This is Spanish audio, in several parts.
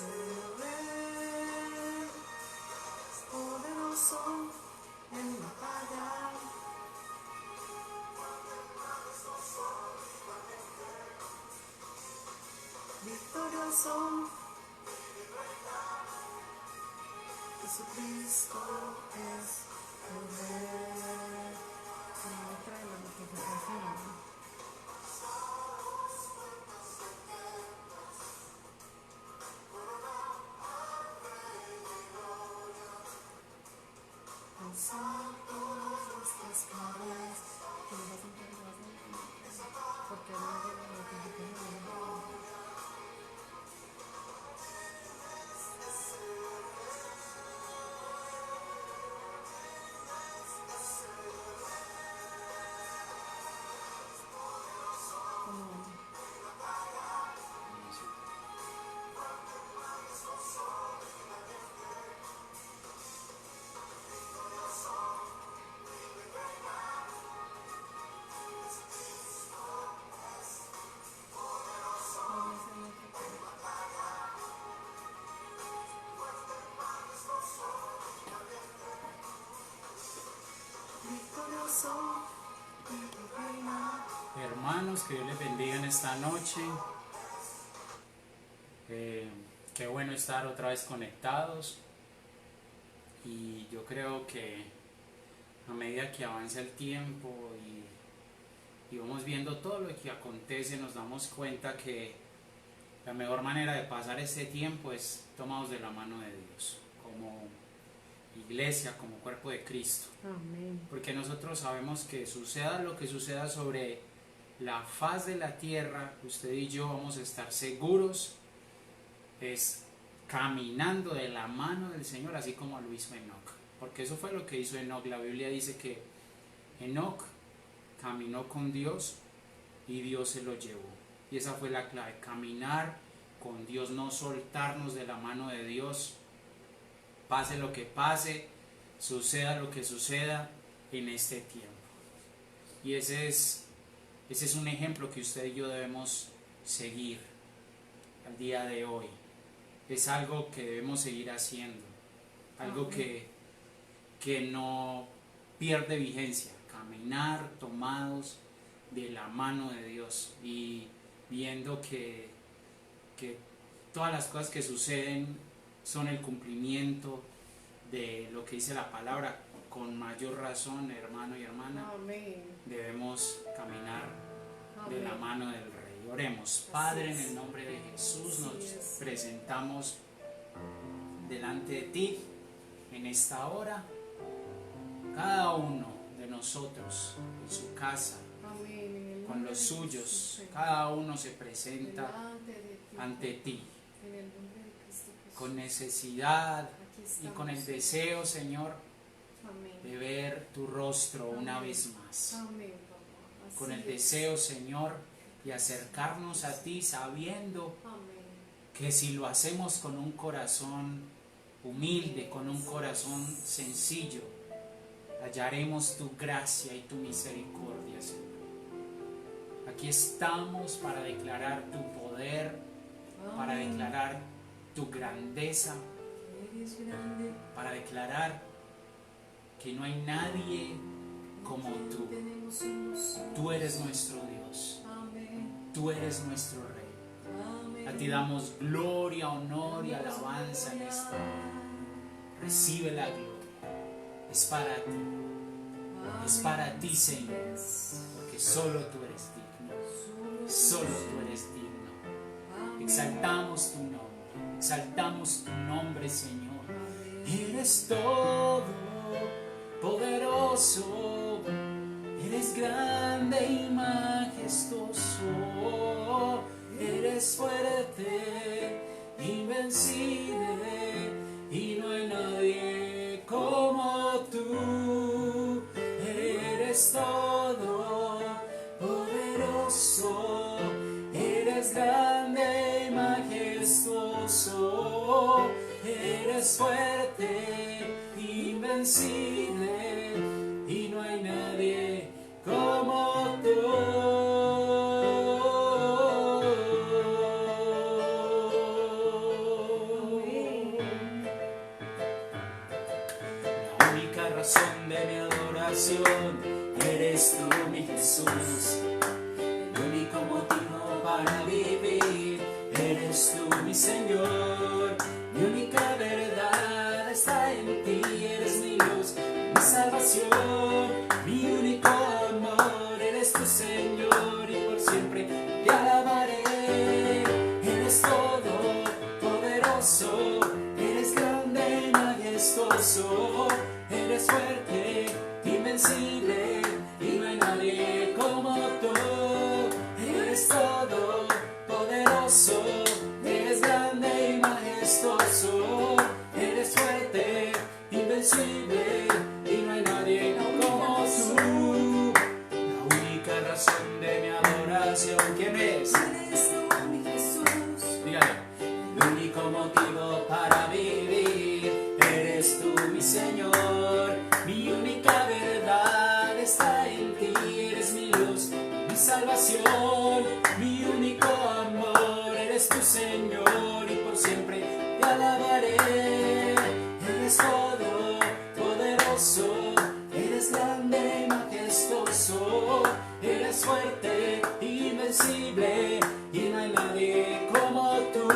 Eres poderoso en batalla. Victorioso, Jesucristo es el Rey. Me trae la notificación. Alzar todas nuestras caras. Porque no llega la notificación. Hermanos, que Dios les bendiga en esta noche. Qué bueno estar otra vez conectados. Y yo creo que a medida que avanza el tiempo y vamos viendo todo lo que acontece, nos damos cuenta que la mejor manera de pasar este tiempo es tomados de la mano de Dios, como iglesia, como cuerpo de Cristo. Amén. Porque nosotros sabemos que suceda lo que suceda sobre la faz de la tierra, usted y yo vamos a estar seguros, es caminando de la mano del Señor, así como lo hizo Enoc. Porque eso fue lo que hizo Enoc. La Biblia dice que Enoc caminó con Dios y Dios se lo llevó. Y esa fue la clave, caminar con Dios, no soltarnos de la mano de Dios. Pase lo que pase, suceda lo que suceda en este tiempo. Y ese es un ejemplo que usted y yo debemos seguir al día de hoy. Es algo que debemos seguir haciendo, algo que no pierde vigencia, caminar tomados de la mano de Dios y viendo que todas las cosas que suceden son el cumplimiento de lo que dice la palabra. Con mayor razón, hermano y hermana, Amén. debemos caminar de la Amén. mano del Rey. Oremos. Padre, en el nombre de Jesús nos presentamos delante de ti en esta hora, cada uno de nosotros en su casa, Amén. con los suyos, cada uno se presenta ante ti con necesidad y con el deseo, Señor, de ver tu rostro una vez más. Con el deseo, Señor, de acercarnos a ti sabiendo que si lo hacemos con un corazón humilde, con un corazón sencillo, hallaremos tu gracia y tu misericordia, Señor. Aquí estamos para declarar tu poder, para declarar tu grandeza, para declarar que no hay nadie como tú. Tú eres nuestro Dios, tú eres nuestro Rey. A ti damos gloria, honor y alabanza en esta hora. Recibe la gloria. Es para ti, Señor, porque solo tú eres digno, solo tú eres digno. Exaltamos tu nombre, exaltamos tu nombre, Señor. Eres todo poderoso, eres grande y majestuoso, eres fuerte, invencible, y no hay nadie como tú. Eres todo poderoso, eres grande y majestuoso, eres fuerte, invencible, y no hay nadie como tú. razón de mi adoración, eres tú mi Jesús. El único motivo para vivir, eres tú mi Señor. Mi única verdad está en ti, eres mi luz, mi salvación. Mi único amor, eres tu Señor, y por siempre te alabaré. Eres todo poderoso, eres grande, majestuoso, eres fuerte, invencible, y no hay nadie como tú. Eres todo poderoso, eres grande y majestuoso, eres fuerte, invencible, y no hay nadie como tú. La única razón de mi adoración, ¿quién es? Eres tú, mi Jesús. Dígale. El único motivo para vivir, eres tú mi Señor. Mi única verdad está en ti, eres mi luz, mi salvación. Mi único amor, eres tu Señor, y por siempre te alabaré. Eres todo poderoso, eres grande, majestuoso, eres fuerte, invencible, y no hay nadie como tú.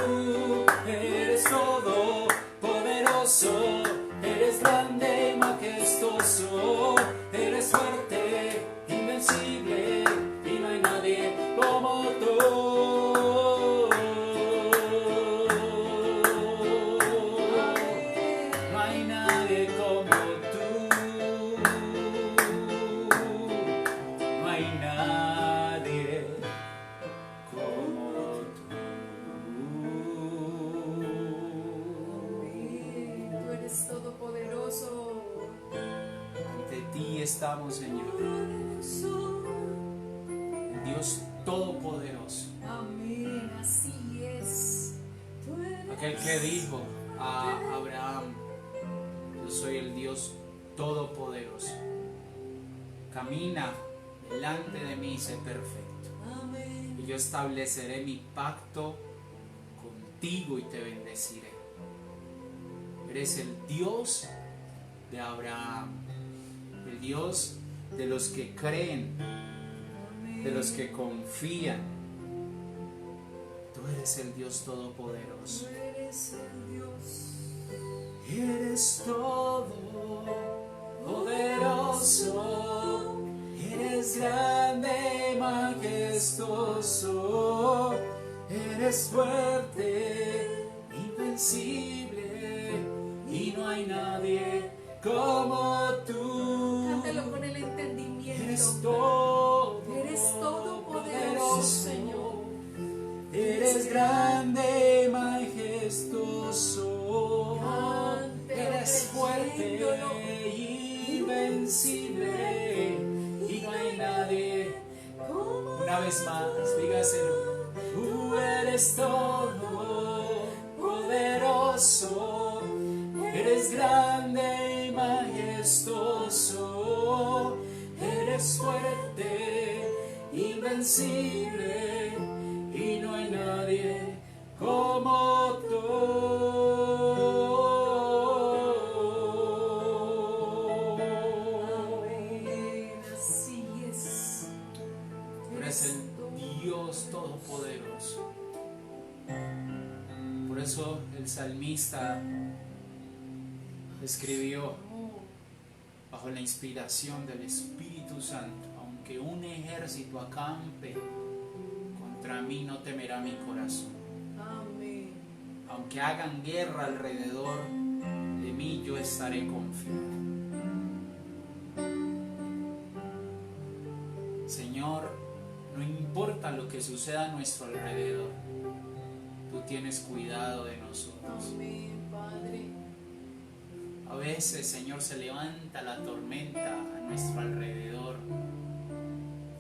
Eres todo poderoso, eres grande, majestuoso, eres fuerte, invencible, y no hay nadie como tú. No hay nadie como tú. No hay nadie como Tú eres todopoderoso. ante ti estamos, Señor, el Dios todopoderoso, Amén, así es. Tú eres aquel que dijo a Abraham: yo soy el Dios todopoderoso, camina delante de mí y sé perfecto, Amén. y yo estableceré mi pacto contigo y te bendeciré. Eres el Dios de Abraham, el Dios de los que creen, de los que confían. Tú eres el Dios todopoderoso. Tú eres el Dios. Eres todo poderoso, eres grande, majestuoso, eres fuerte, invencible, y no hay nadie como tú. Cántalo con el entendimiento. Eres todopoderoso, Señor. Eres grande, majestuoso, eres fuerte, invencible, y no hay nadie. Una vez más, dígaselo. Tú eres todo poderoso, eres grande y majestuoso, eres fuerte, invencible, y no hay nadie como tú. Amén, así es. Tú eres el Dios todopoderoso. Por eso el salmista escribió bajo la inspiración del Espíritu Santo: aunque un ejército acampe contra mí, no temerá mi corazón. Amén. Aunque hagan guerra alrededor de mí, yo estaré confiado. Señor, no importa lo que suceda a nuestro alrededor, tú tienes cuidado de nosotros. Amén, Padre. A veces, Señor, se levanta la tormenta a nuestro alrededor.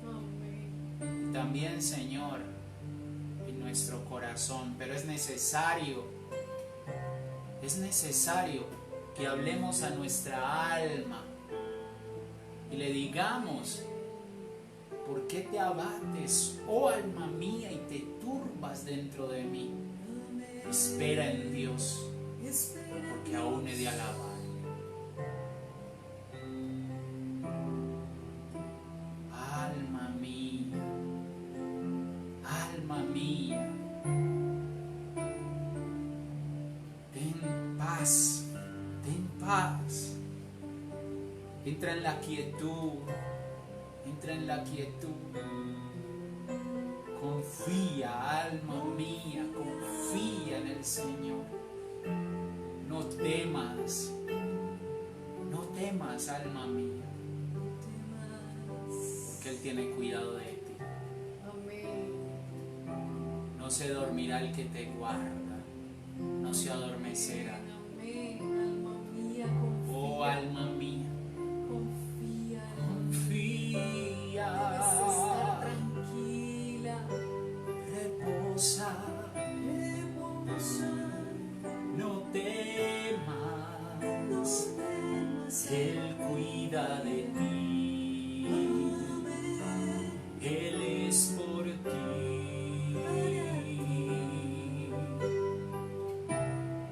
Amén. Y también, Señor, en nuestro corazón. Pero es necesario que hablemos a nuestra alma y le digamos: ¿por qué te abates, oh alma mía, y te turbas dentro de mí? Espera en Dios, porque aún he de alabar. Entra en la quietud. Entra en la quietud. Confía, alma mía, confía en el Señor. No temas, alma mía, porque Él tiene cuidado de ti. Amén. No se dormirá el que te guarda, no se adormecerá. Amén. Alma mía, confía. Oh, alma mía, Confía. confía. Debes estar tranquila. Reposa, Reposa. no temas, No temas. Él cuida de ti, Él es por ti.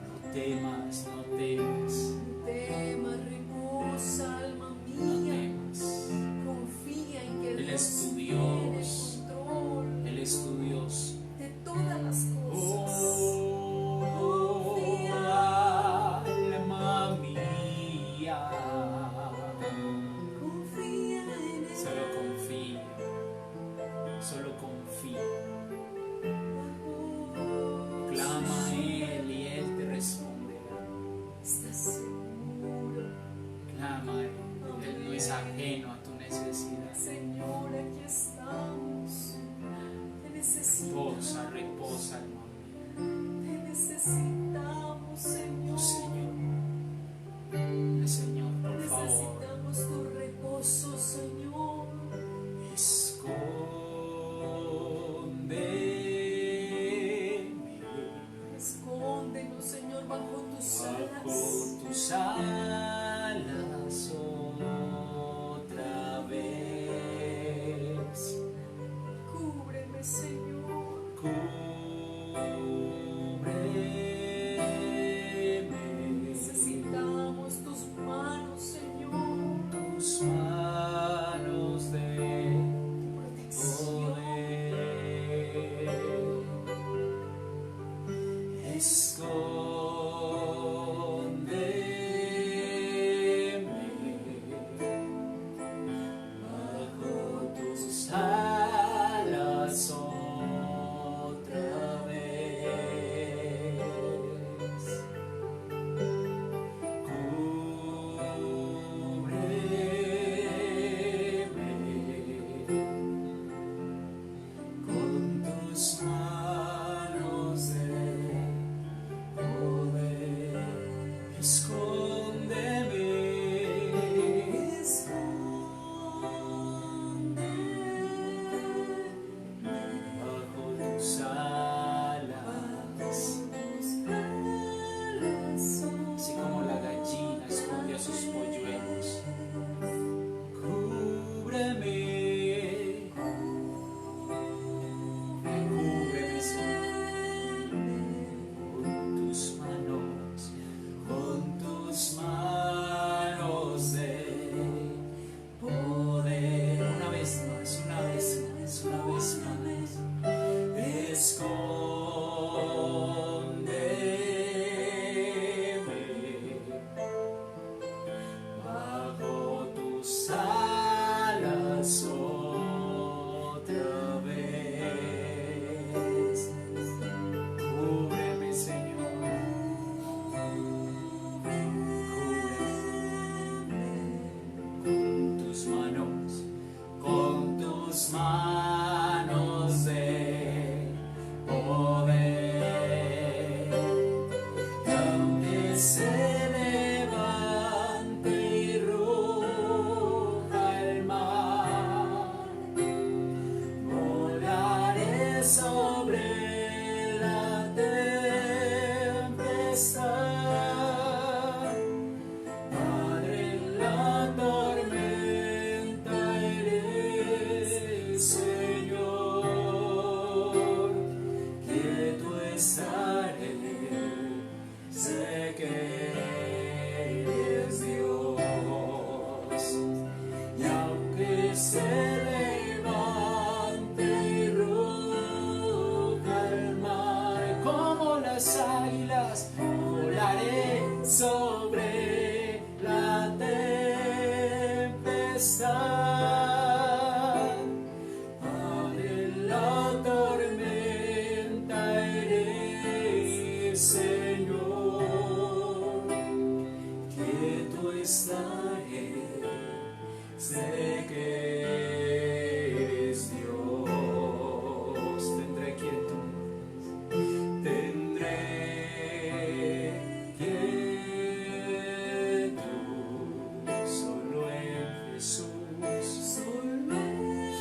No temas, no temas, No temas, reposa, alma no mía. temas. Confía en que Él Dios es tu tiene Dios, control Él es tu Dios. de todas las cosas. Oh, alma mía, Confía en Él. solo confía, solo confía. Clama a Él y Él te responderá. Estás seguro. Clama a Él, Él no es ajeno a tu necesidad. Señor, aquí estamos. Te necesitamos. Reposa, reposa, alma mía. Te necesitamos, Señor. Oh, Señor, Señor, por favor. Necesitamos tu reposo, Señor. Escóndeme Escóndenos, Señor, bajo tus alas. bajo tus alas otra vez. Cúbreme, Señor. Cúbreme. Necesitamos tus manos, Señor. Tus manos de Protección. Escóndeme bajo tus alas otra vez. Cúbreme con tus manos de poder. Escóndeme bajo tus alas, así como la gallina esconde a sus polluelos. Cúbreme, cúbreme, Señor, con tus manos de poder. Una vez más, una vez más, una vez más. Escóndeme bajo tus alas otra vez. Cúbreme, Señor, cúbreme con tus manos de poder. Aunque se levante y ruja el mar, volaré sobre la tempestad. Padre, en la tormenta eres Señor, quieto estaré, sé que eres Dios. Y aunque se levante y ruja el mar, como las águilas volaré sobre la tempestad. tempestad, Padre, en la tormenta eres Señor, quieto estaré, sé que eres Dios. Tendré quietud, tendré quietud, solo en Jesús, Solo en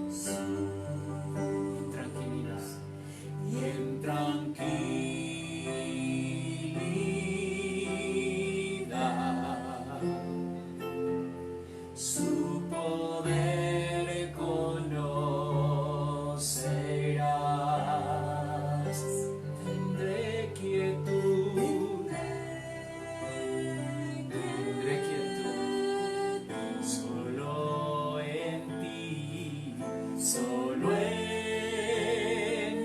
Jesús. tranquilidad y en tranquilidad, su poder conocerás. Tendré quietud, tendré quietud, solo en ti, solo en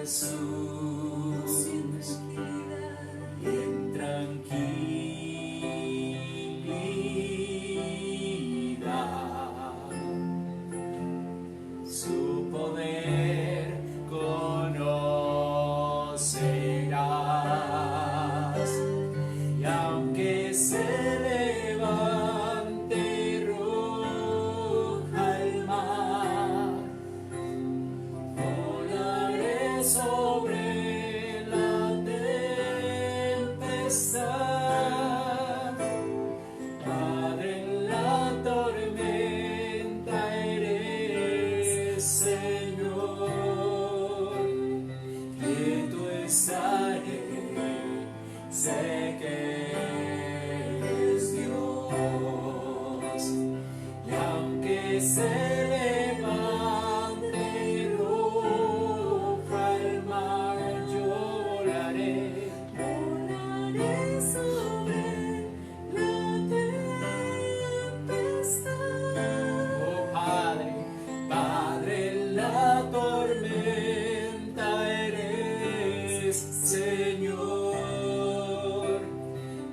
Jesús, y en tranquilidad, su poder conocerás. Y aunque se levante roja el mar, volaré sobre la tempestad. Padre, en la tormenta eres Señor, quieto estaré, sé que eres Dios. Y aunque se levante roja el mar, yo volaré. Volaré sobre la tempestad. Oh Padre, Padre, en la tormenta eres Señor,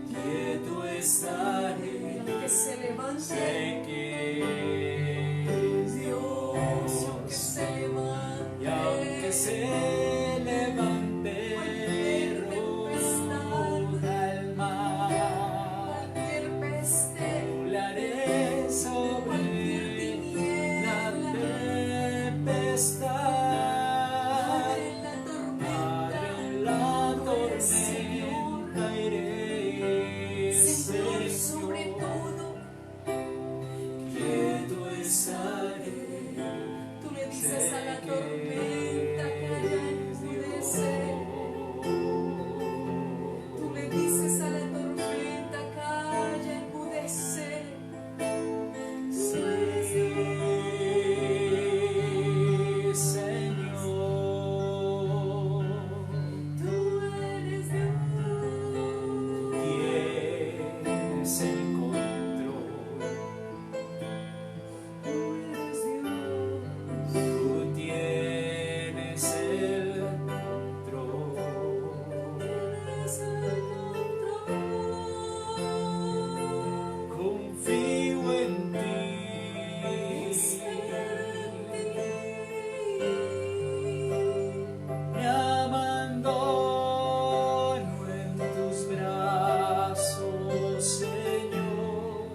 quieto estaré, Que se levante, sé que es que Dios. se levante. Y aunque se levante roja el mar, Cualquier peste, volaré sobre la tempestad. Padre, en la tormenta, En la tú eres Señor. tormenta eres Señor, sobre Señor, todo, quieto estaré, tú le dices sé a la que tormenta que haya eres enmudece. Tú le dices a la tormenta que haya enmudece. Sí, Señor, Tú eres Dios. tienes el control, Tú eres Dios. tú tienes el control. Tienes el control. Confío en ti, me abandono en tus brazos, Señor.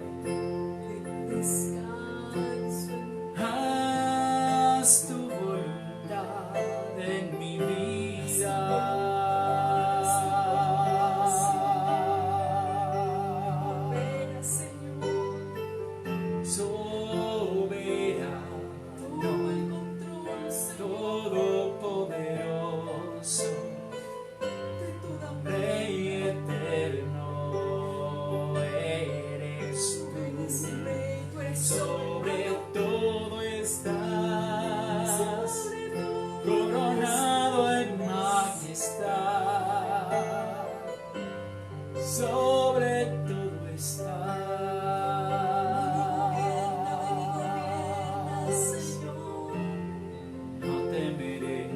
Descanso en Haz tu voluntad en mi vida. vera, Señor. Soberano, Toma el control, Señor, todopoderoso, de toda Rey eterno, eres Tú eres tú. Rey, tú eres Sobre todo estás, sobre todo. coronado en majestad. Sobre todo estás. Señor. No temeré,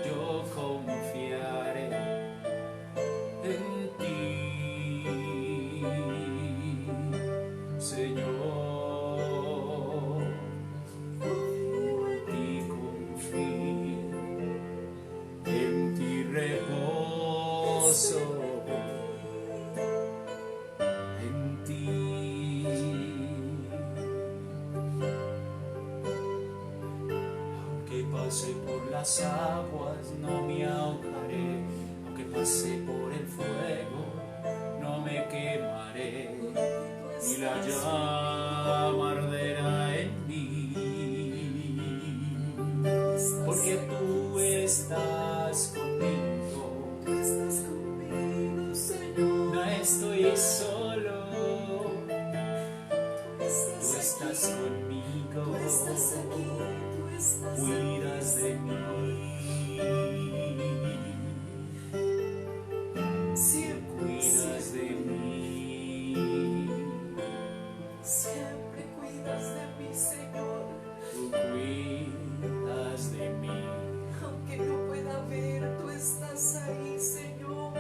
yo confiaré gozo en ti. Aunque pase por las aguas no me ahogaré, aunque pase por el fuego no me quemaré, y la llama arderá en mí, porque tú estás conmigo. Señor. No estoy solo, tú estás conmigo, Tú estás aquí, tú estás cuidas de mí, siempre, cuidas de mí, siempre cuidas de mí, Señor. tú cuidas de mí. Aunque no pueda ver, tú estás ahí, Señor.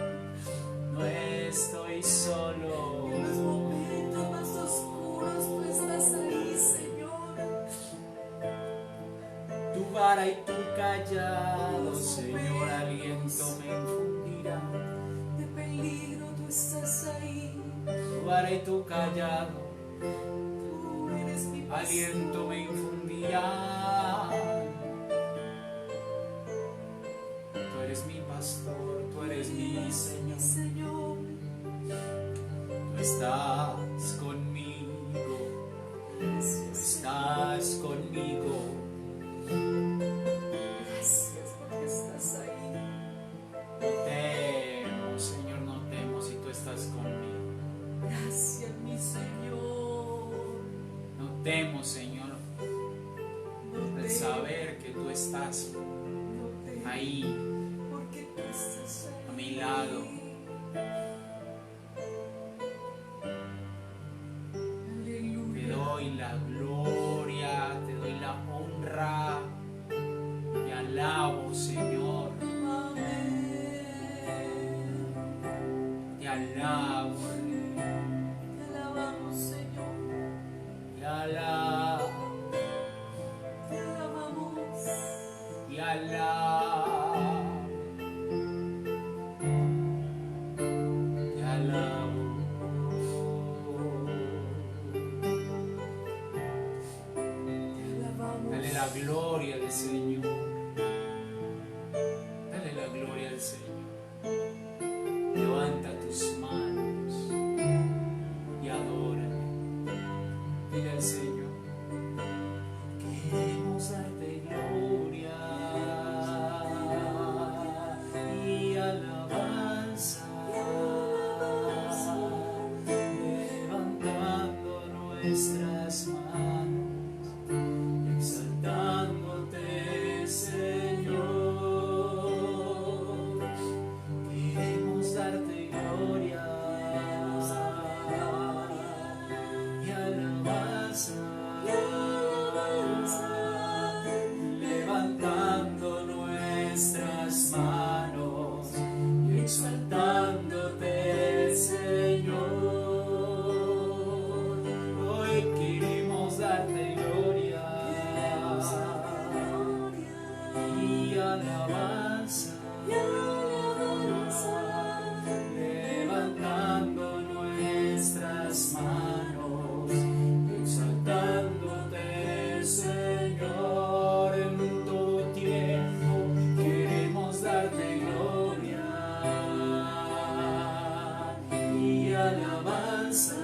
No estoy solo, En los momentos más oscuros, tú estás ahí, Señor. tu vara y tu callado, Señor, aliento me infundirá. De peligro, tú estás ahí. Tu vara y tu callado, Tú eres mi pastor. aliento me infundirá. Tú eres mi pastor, tú eres mi Señor, Señor. tú estás conmigo, tú estás conmigo. Gracias porque estás ahí. No temo, Señor, no temo si tú estás conmigo. Gracias, mi Señor. No temo, Señor, No al te saber que tú estás no te ahí porque tú estás ahí. a mi lado. Aleluya. Te doy la gloria, te doy la honra, te alabo, Señor, Amén. te alabo, Rey, Te alabamos, Señor. te alabo, Te alabamos. te alabo, te alabo. Te alabamos. Dale la gloria al Señor. Dale la gloria al Señor. Levanta tus manos y adórale. Dile al Señor: queremos darte gloria y alabanza, levantando nuestras manos, exaltándote, Señor. Queremos darte gloria y alabanza, levantando nuestras manos y exaltándote, Señor. Hoy queremos darte gloria y alabanza, levantando nuestras manos, exaltándote, Señor, en todo tiempo. Queremos darte gloria y alabanza,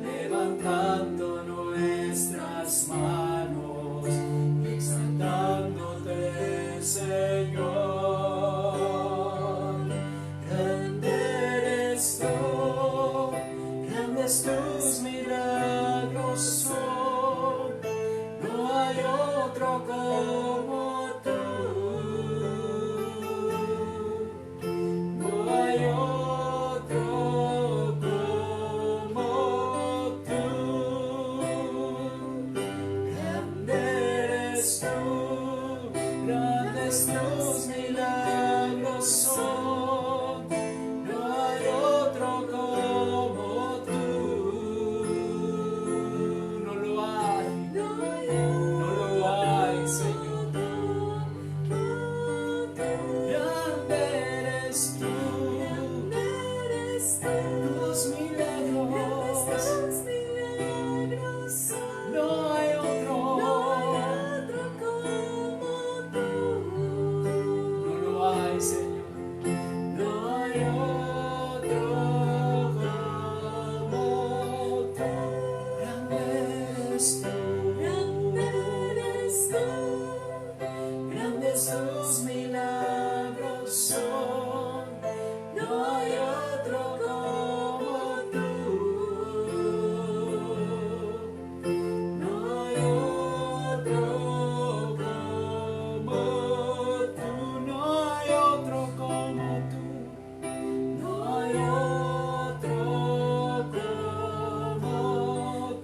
levantando nuestras manos, exaltándote, Señor. Grande eres tú, grandes tus milagros son, no hay otro como tú, no hay otro como tú. Grande eres tú, grandes tus milagros. Señor. No hay otro como tú. Grande eres tú. Grandes tus milagros son. No hay otro como tú. No hay otro como tú. No hay otro como tú. No hay otro como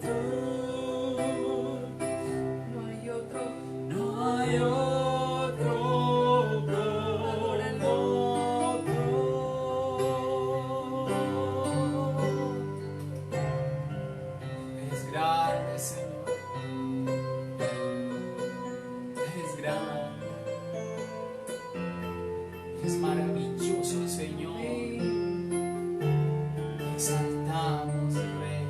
tú. No hay otro. No hay otro como tú. Eres grande, Señor. Eres grande. Eres maravilloso, Señor. Te exaltamos, Rey.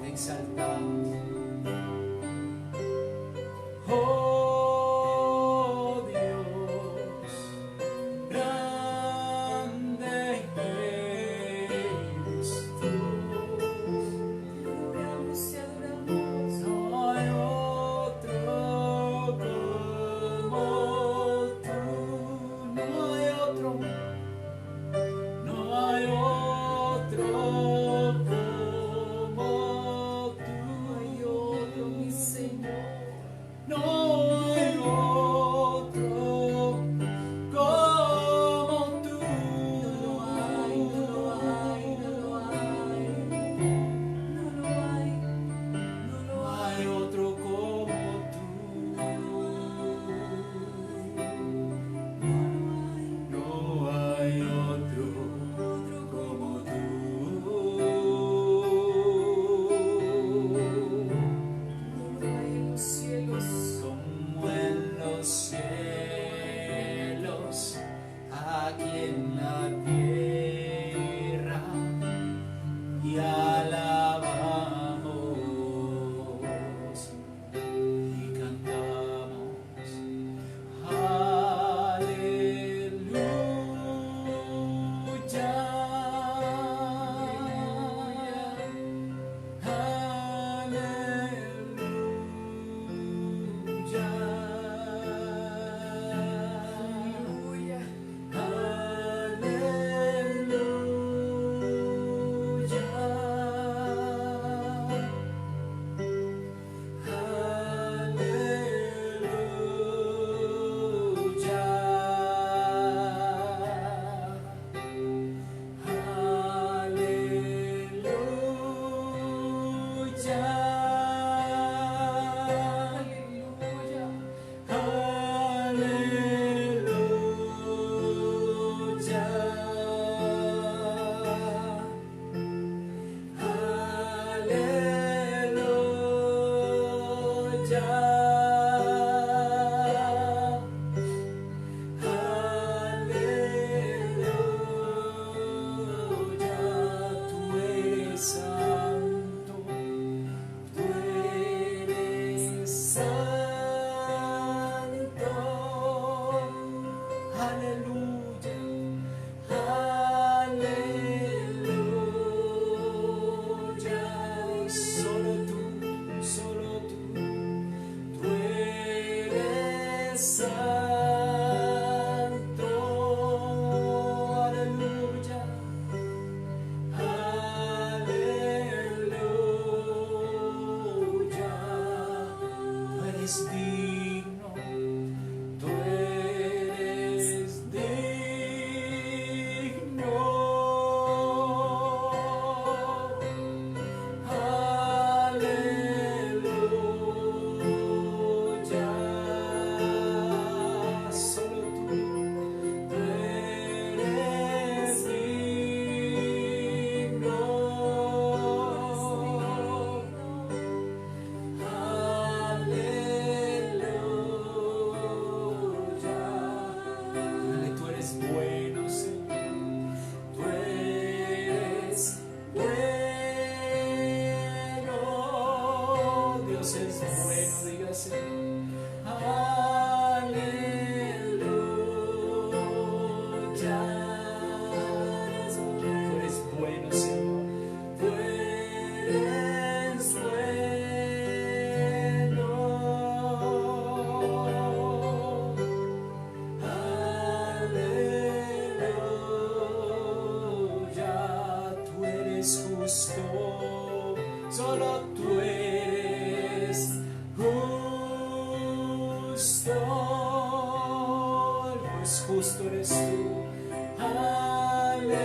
Te exaltamos. Oh Dios, grande eres tú. Adoramos y adoramos. No hay otro como tú. No hay otro. No hay otro. pues justo eres tú. Aleluya.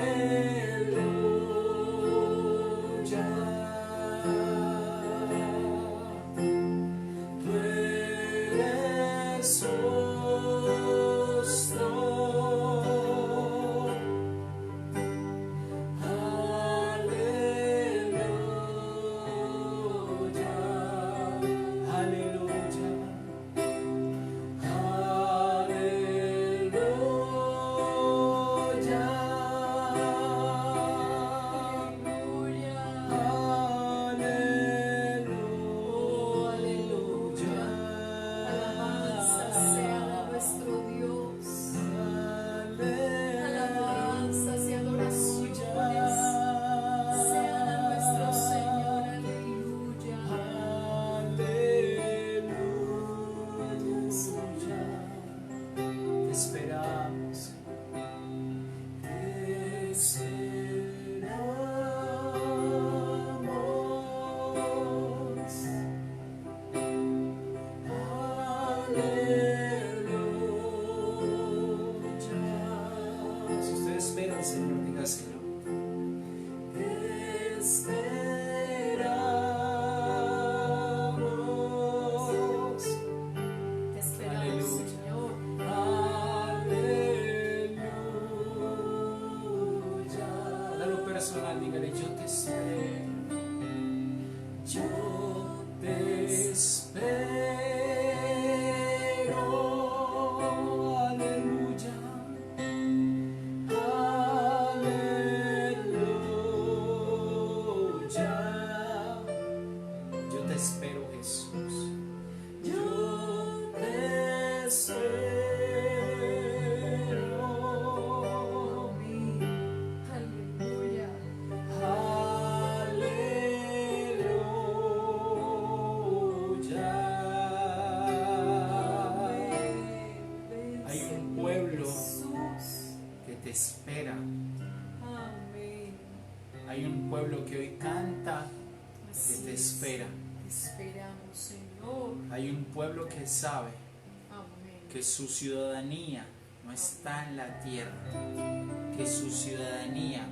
Tú eres justo. Señor, dígaselo. Te esperamos. Te esperamos, Aleluya. Señor. Aleluya. Dalo personal, dígale, yo te espero. Yo te espero. Aleluya. Espero, Jesús. Yo te espero. Aleluya. Aleluya. Hay un pueblo que te espera. Amén. Hay un pueblo que hoy canta que te espera. Te esperamos, Señor. Hay un pueblo que sabe Amén. que su ciudadanía no está en la tierra, que su ciudadanía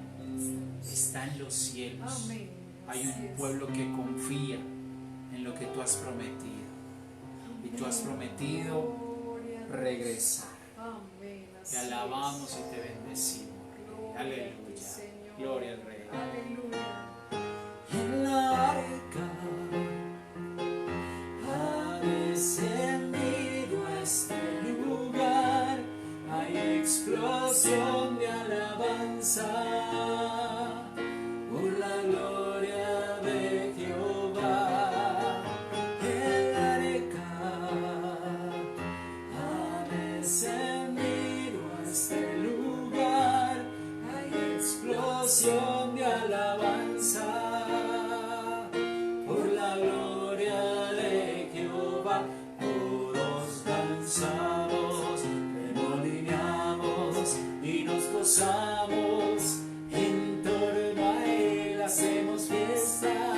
está en los cielos. Amén. Hay un pueblo que confía en lo que tú has prometido, y tú has prometido regresar. Amén. Te alabamos y te bendecimos. Aleluya. Gloria al Rey. Aleluya. En la arca ha descendido a este lugar, hay explosión de alabanza por la gloria de Jehová. En la arca ha descendido a este lugar, hay explosión de alabanza por la gloria de Jehová. Todos danzamos, remolineamos y nos gozamos, en torno a él hacemos fiesta,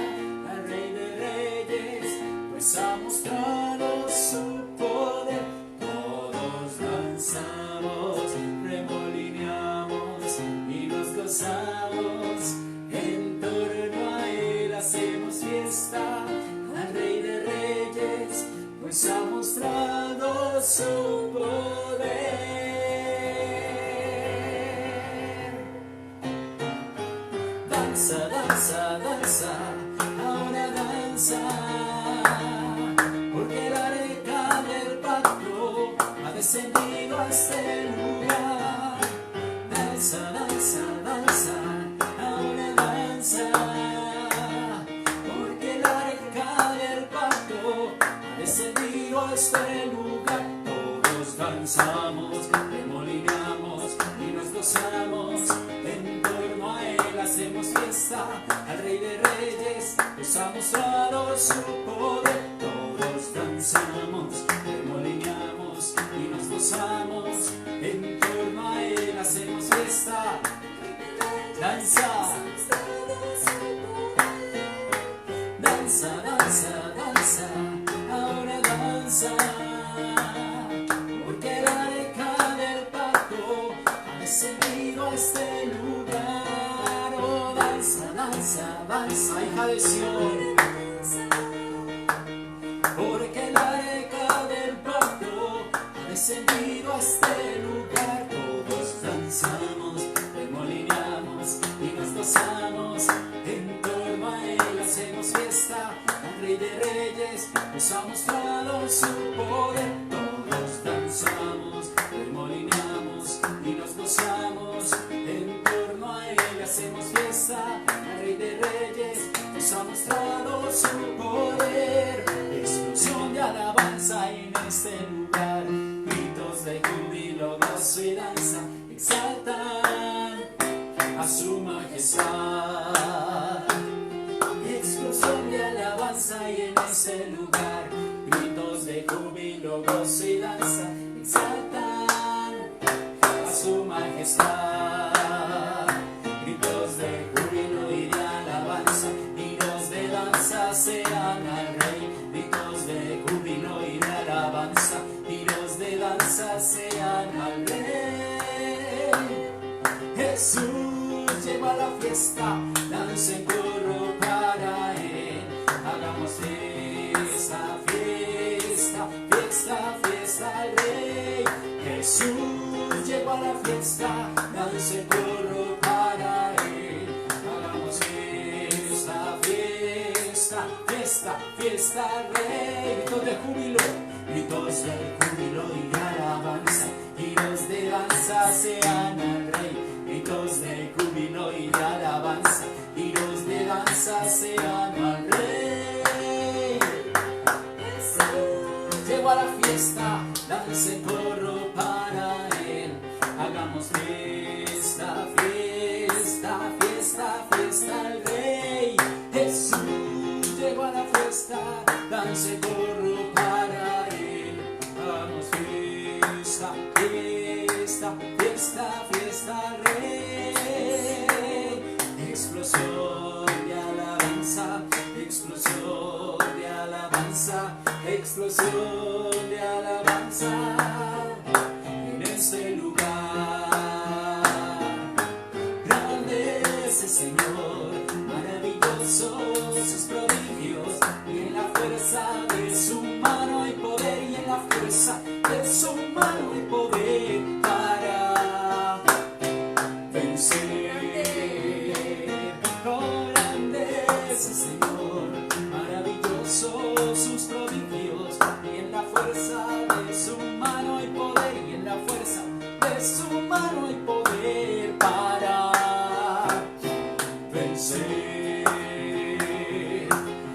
al Rey de Reyes, pues ha mostrado su poder. Todos danzamos, remolineamos y nos gozamos, en torno a él hacemos fiesta, al Rey de Reyes, pues ha mostrado su poder. Danza, danza, danza, ahora danza, porque la arca del pacto ha descendido a este lugar. Danza, danza, danza, ahora danza, porque la arca del pacto ha descendido a este lugar. Todos danzamos, remolineamos y nos gozamos, en torno a él hacemos fiesta, al Rey de Reyes nos ha mostrado su poder. Todos danzamos, remolineamos y nos gozamos, en torno a él hacemos fiesta. Danza, danza, danza, danza, ahora danza, porque la arca del alabanza, hija de Sión. Porque el arca del pacto ha descendido a este lugar. Todos danzamos, remolineamos y nos gozamos. En torno a él hacemos fiesta. Al Rey de Reyes nos ha mostrado su poder. Todos danzamos, remolineamos y nos gozamos. En torno a él hacemos fiesta. Al Rey de Reyes nos ha mostrado su poder. Explosión de alabanza en este lugar. Gritos de júbilo, gozo y danza exaltan a su majestad. Explosión de alabanza y en ese lugar. Gritos de júbilo, gozo y danza exaltan a su majestad. Gritos de júbilo y de alabanza, tiros de danza sean al Rey. Gritos de júbilo y de alabanza, tiros de danza sean al Rey. Jesús llegó a la fiesta, dancen corro para él. Hagamos fiesta, fiesta, fiesta, fiesta al Rey. Jesús llegó a la fiesta, dancen corro para él. Hagamos fiesta, fiesta, fiesta, fiesta al Rey. Gritos de júbilo y de alabanza, tiros de danza sean al Rey. Gritos de júbilo y de alabanza, tiros de danza sean al Rey. Jesús llegó a la fiesta, dance corro para él. Hagamos fiesta, fiesta, fiesta, fiesta al Rey. Jesús llegó a la fiesta, dance corro para él. Hagamos fiesta, fiesta, fiesta, fiesta al Rey. Explosión de alabanza, explosión de alabanza, explosión de alabanza en este lugar. Grande es el Señor, maravillosos sus prodigios, y en la fuerza de su mano hay poder, y en la fuerza de su mano hay poder para vencer. Oh, grande es el Señor, maravillosos sus prodigios, y en la fuerza de su mano hay poder, y en la fuerza de su mano hay poder para vencer.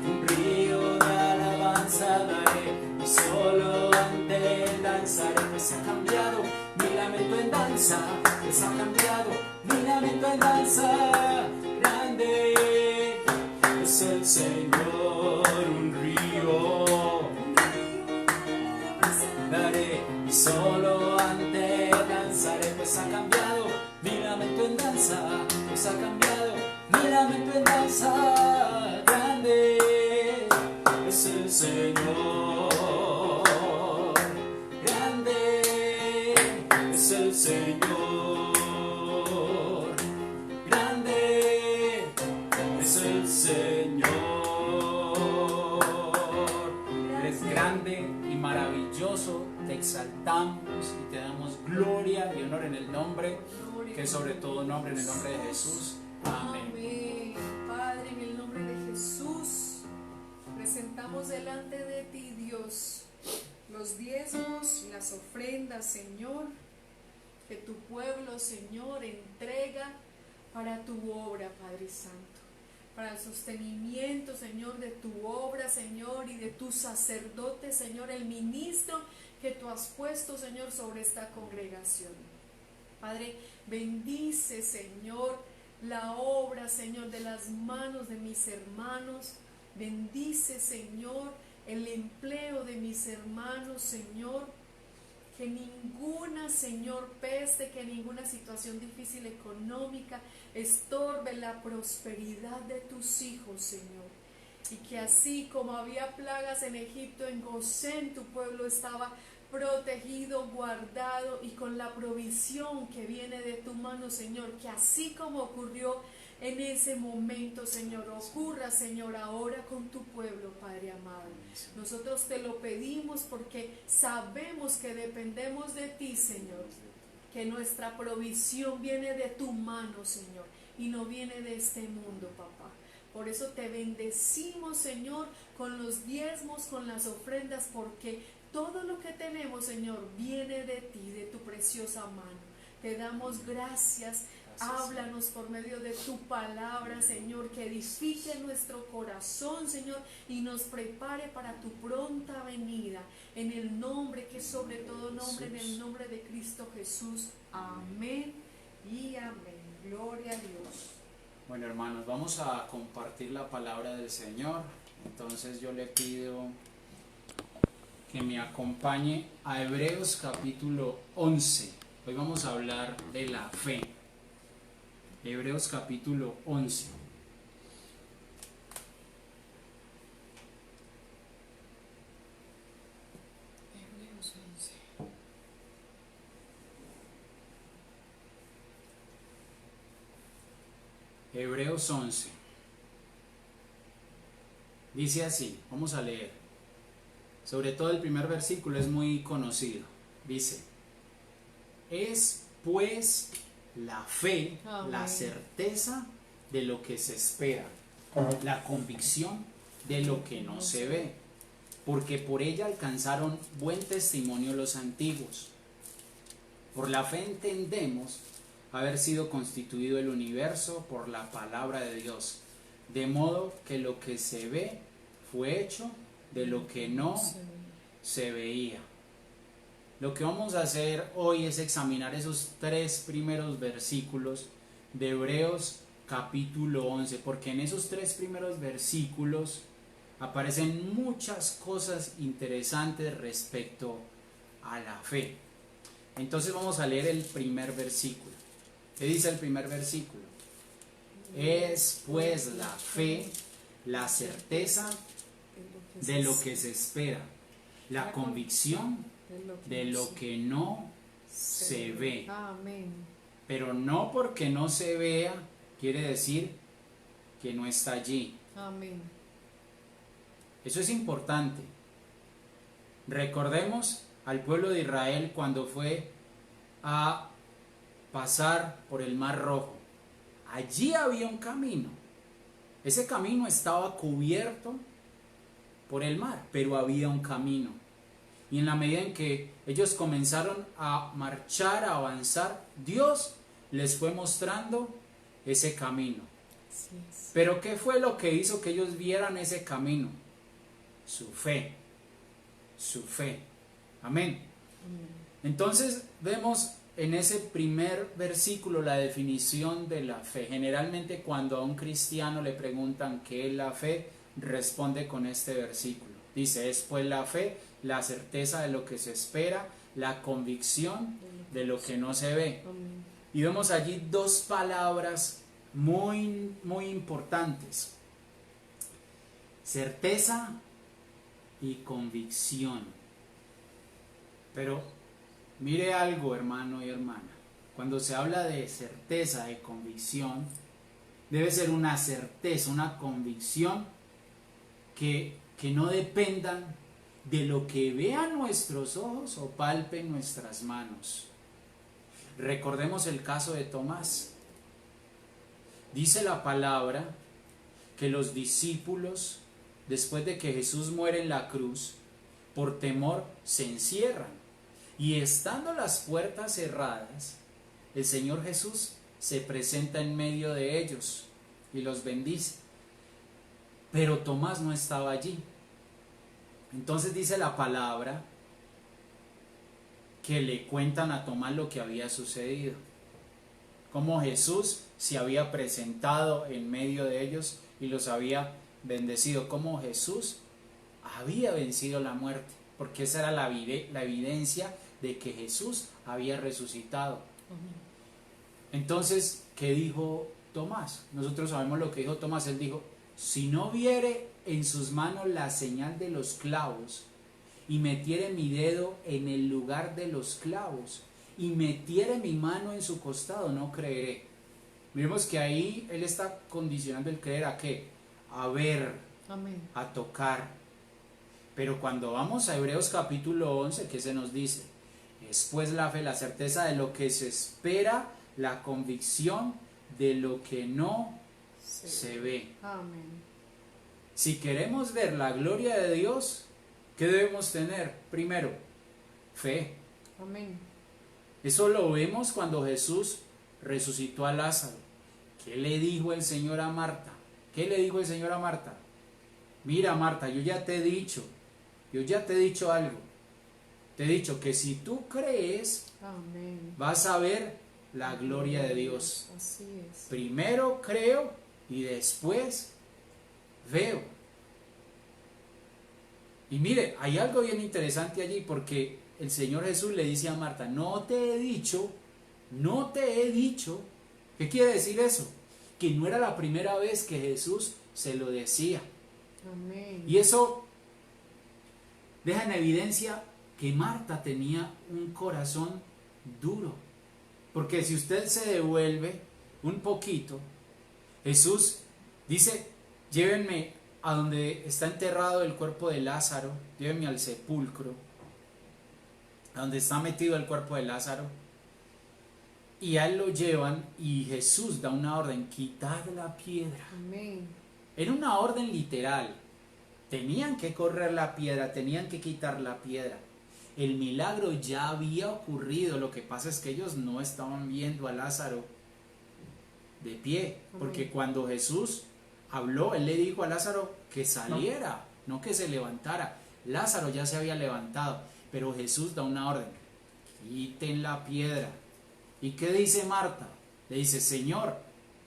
Un río de alabanza daré, y solo ante él danzaré, pues ha cambiado mi lamento en danza, pues ha cambiado mi lamento en danza. Grande es el Señor, un río daré, y solo ante él danzaré, pues ha cambiado mi lamento en danza, pues ha cambiado mi lamento en danza. Grande es el Señor, grande es el Señor, grande es el Señor. Eres grande y maravilloso, te exaltamos y te damos gloria y honor en el nombre que sobre todo nombre, en el nombre de Jesús. Amén. Amén. Padre, en el nombre de Jesús, presentamos delante de ti, Dios, los diezmos, las ofrendas, Señor, que tu pueblo, Señor, entrega para tu obra, Padre Santo, para el sostenimiento, Señor, de tu obra, Señor, y de tu sacerdote, Señor, el ministro que tú has puesto, Señor, sobre esta congregación. Padre, bendice, Señor, la obra, Señor, de las manos de mis hermanos. Bendice, Señor, el empleo de mis hermanos, Señor. Que ninguna, Señor, peste, que ninguna situación difícil económica estorbe la prosperidad de tus hijos, Señor. Y que así como había plagas en Egipto, en Gosén tu pueblo estaba protegido, guardado y con la provisión que viene de tu mano, Señor. Que así como ocurrió en ese momento, Señor. Ocurra, Señor, ahora con tu pueblo, Padre amado. Nosotros te lo pedimos porque sabemos que dependemos de ti, Señor, que nuestra provisión viene de tu mano, Señor, y no viene de este mundo, papá. Por eso te bendecimos, Señor, con los diezmos, con las ofrendas, porque todo lo que tenemos, Señor, viene de ti, de tu preciosa mano. Te damos gracias. Háblanos por medio de tu palabra, Señor, que edifique nuestro corazón, Señor, y nos prepare para tu pronta venida. En el nombre que es sobre todo nombre, en el nombre de Cristo Jesús. Amén y amén. Gloria a Dios. Bueno, hermanos, vamos a compartir la palabra del Señor. Entonces yo le pido que me acompañe a Hebreos capítulo 11. Hoy vamos a hablar de la fe. Hebreos capítulo 11. Hebreos 11. Hebreos 11. Dice así, vamos a leer. Sobre todo el primer versículo es muy conocido. Dice: es pues la fe, Amén. la certeza de lo que se espera, la convicción de lo que no se ve, porque por ella alcanzaron buen testimonio los antiguos. Por la fe entendemos haber sido constituido el universo por la palabra de Dios, de modo que lo que se ve fue hecho de lo que no se veía. Lo que vamos a hacer hoy es examinar esos 3 primeros versículos de Hebreos capítulo 11, porque en esos 3 primeros versículos aparecen muchas cosas interesantes respecto a la fe. Entonces vamos a leer el primer versículo. ¿Qué dice el primer versículo? Es pues la fe, la certeza de lo que se espera, la convicción de lo que no se ve. Amén. Pero no porque no se vea quiere decir que no está allí. Amén. Eso es importante. Recordemos al pueblo de Israel cuando fue a pasar por el Mar Rojo. Allí había un camino. Ese camino estaba cubierto por el mar, pero había un camino. Y en la medida en que ellos comenzaron a marchar, a avanzar, Dios les fue mostrando ese camino. Sí, sí. Pero ¿qué fue lo que hizo que ellos vieran ese camino? Su fe. Su fe. Amén. Entonces vemos en ese primer versículo la definición de la fe. Generalmente cuando a un cristiano le preguntan qué es la fe, responde con este versículo. Dice: es pues la fe, la certeza de lo que se espera, la convicción de lo que no se ve. Amén. Y vemos allí 2 palabras muy, muy importantes: certeza y convicción. Pero mire algo, hermano y hermana, cuando se habla de certeza, de convicción, debe ser una certeza, una convicción que no dependan de lo que vean nuestros ojos o palpen nuestras manos. Recordemos el caso de Tomás. Dice la palabra que los discípulos, después de que Jesús muere en la cruz, por temor se encierran. Y estando las puertas cerradas, el Señor Jesús se presenta en medio de ellos y los bendice. Pero Tomás no estaba allí. Entonces dice la palabra que le cuentan a Tomás lo que había sucedido, cómo Jesús se había presentado en medio de ellos y los había bendecido, cómo Jesús había vencido la muerte, porque esa era la evidencia de que Jesús había resucitado. Entonces, ¿qué dijo Tomás? Nosotros sabemos lo que dijo Tomás. Él dijo: si no viere en sus manos la señal de los clavos, y metiere mi dedo en el lugar de los clavos, y metiere mi mano en su costado, no creeré. Miremos que ahí él está condicionando el creer a qué, a ver, Amén. a tocar. Pero cuando vamos a Hebreos capítulo 11, ¿qué se nos dice? Es pues la fe, la certeza de lo que se espera, la convicción de lo que no se ve. Amén. Si queremos ver la gloria de Dios, ¿qué debemos tener? Primero, fe. Amén. Eso lo vemos cuando Jesús resucitó a Lázaro. ¿Qué le dijo el Señor a Marta? ¿Qué le dijo el Señor a Marta? Mira, Marta, yo ya te he dicho algo. Te he dicho que si tú crees, Amén. vas a ver la gloria de Dios. Así es. Primero creo y después veo. Y mire, hay algo bien interesante allí, porque el Señor Jesús le dice a Marta, no te he dicho, ¿qué quiere decir eso? Que no era la primera vez que Jesús se lo decía. Amén. Y eso deja en evidencia que Marta tenía un corazón duro. Porque si usted se devuelve un poquito, Jesús dice, llévenme a donde está enterrado el cuerpo de Lázaro, llévenme al sepulcro, a donde está metido el cuerpo de Lázaro, y a él lo llevan y Jesús da una orden, quitad la piedra. Amén. Era una orden literal, tenían que correr la piedra, tenían que quitar la piedra. El milagro ya había ocurrido, lo que pasa es que ellos no estaban viendo a Lázaro de pie, porque cuando Jesús habló, él le dijo a Lázaro que saliera, no que se levantara. Lázaro ya se había levantado, pero Jesús da una orden, quiten la piedra. ¿Y qué dice Marta? Le dice, Señor,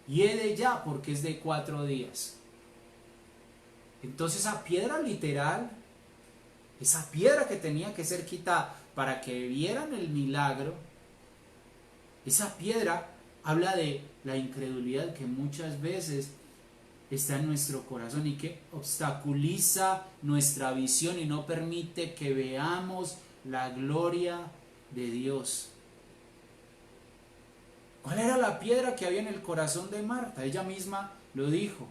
hiede ya, porque es de 4 días. Entonces esa piedra literal, esa piedra que tenía que ser quitada para que vieran el milagro, esa piedra habla de la incredulidad que muchas veces está en nuestro corazón y que obstaculiza nuestra visión y no permite que veamos la gloria de Dios. ¿Cuál era la piedra que había en el corazón de Marta? Ella misma lo dijo,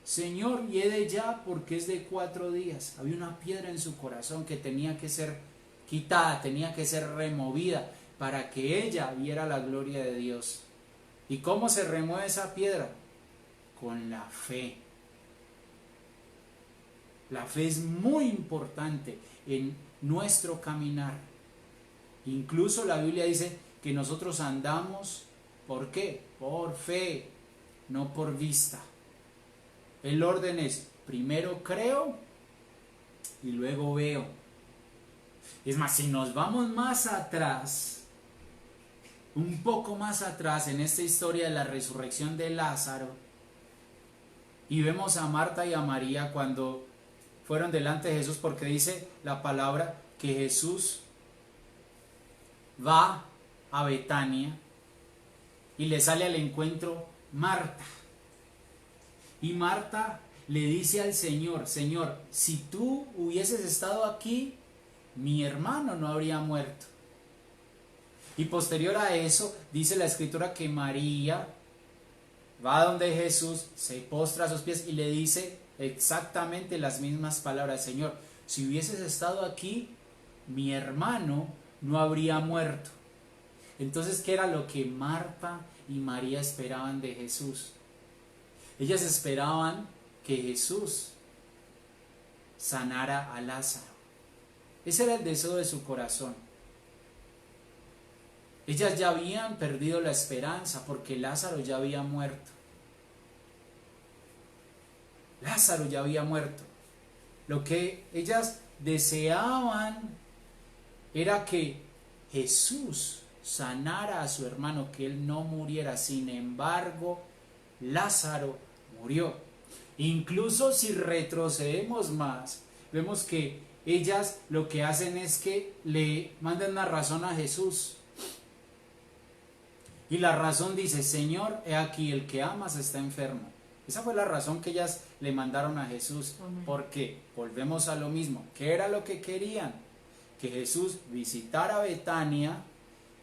Señor, hiede ya, porque es de 4 días. Había una piedra en su corazón que tenía que ser quitada, tenía que ser removida para que ella viera la gloria de Dios. ¿Y cómo se remueve esa piedra? Con la fe. La fe es muy importante en nuestro caminar. Incluso la Biblia dice que nosotros andamos, ¿por qué? Por fe, no por vista. El orden es, primero creo y luego veo. Es más, si nos vamos más atrás, un poco más atrás en esta historia de la resurrección de Lázaro, y vemos a Marta y a María cuando fueron delante de Jesús, porque dice la palabra que Jesús va a Betania y le sale al encuentro Marta. Y Marta le dice al Señor, Señor, si tú hubieses estado aquí, mi hermano no habría muerto. Y posterior a eso, dice la escritura que María va donde Jesús, se postra a sus pies y le dice exactamente las mismas palabras, Señor, si hubieses estado aquí, mi hermano no habría muerto. Entonces, ¿qué era lo que Marta y María esperaban de Jesús? Ellas esperaban que Jesús sanara a Lázaro. Ese era el deseo de su corazón. Ellas ya habían perdido la esperanza porque Lázaro ya había muerto. Lázaro ya había muerto. Lo que ellas deseaban era que Jesús sanara a su hermano, que él no muriera. Sin embargo, Lázaro murió. Incluso si retrocedemos más, vemos que ellas lo que hacen es que le mandan una razón a Jesús. Y la razón dice, Señor, he aquí el que amas está enfermo. Esa fue la razón que ellas le mandaron a Jesús. Amén. Porque volvemos a lo mismo. ¿Qué era lo que querían? Que Jesús visitara Betania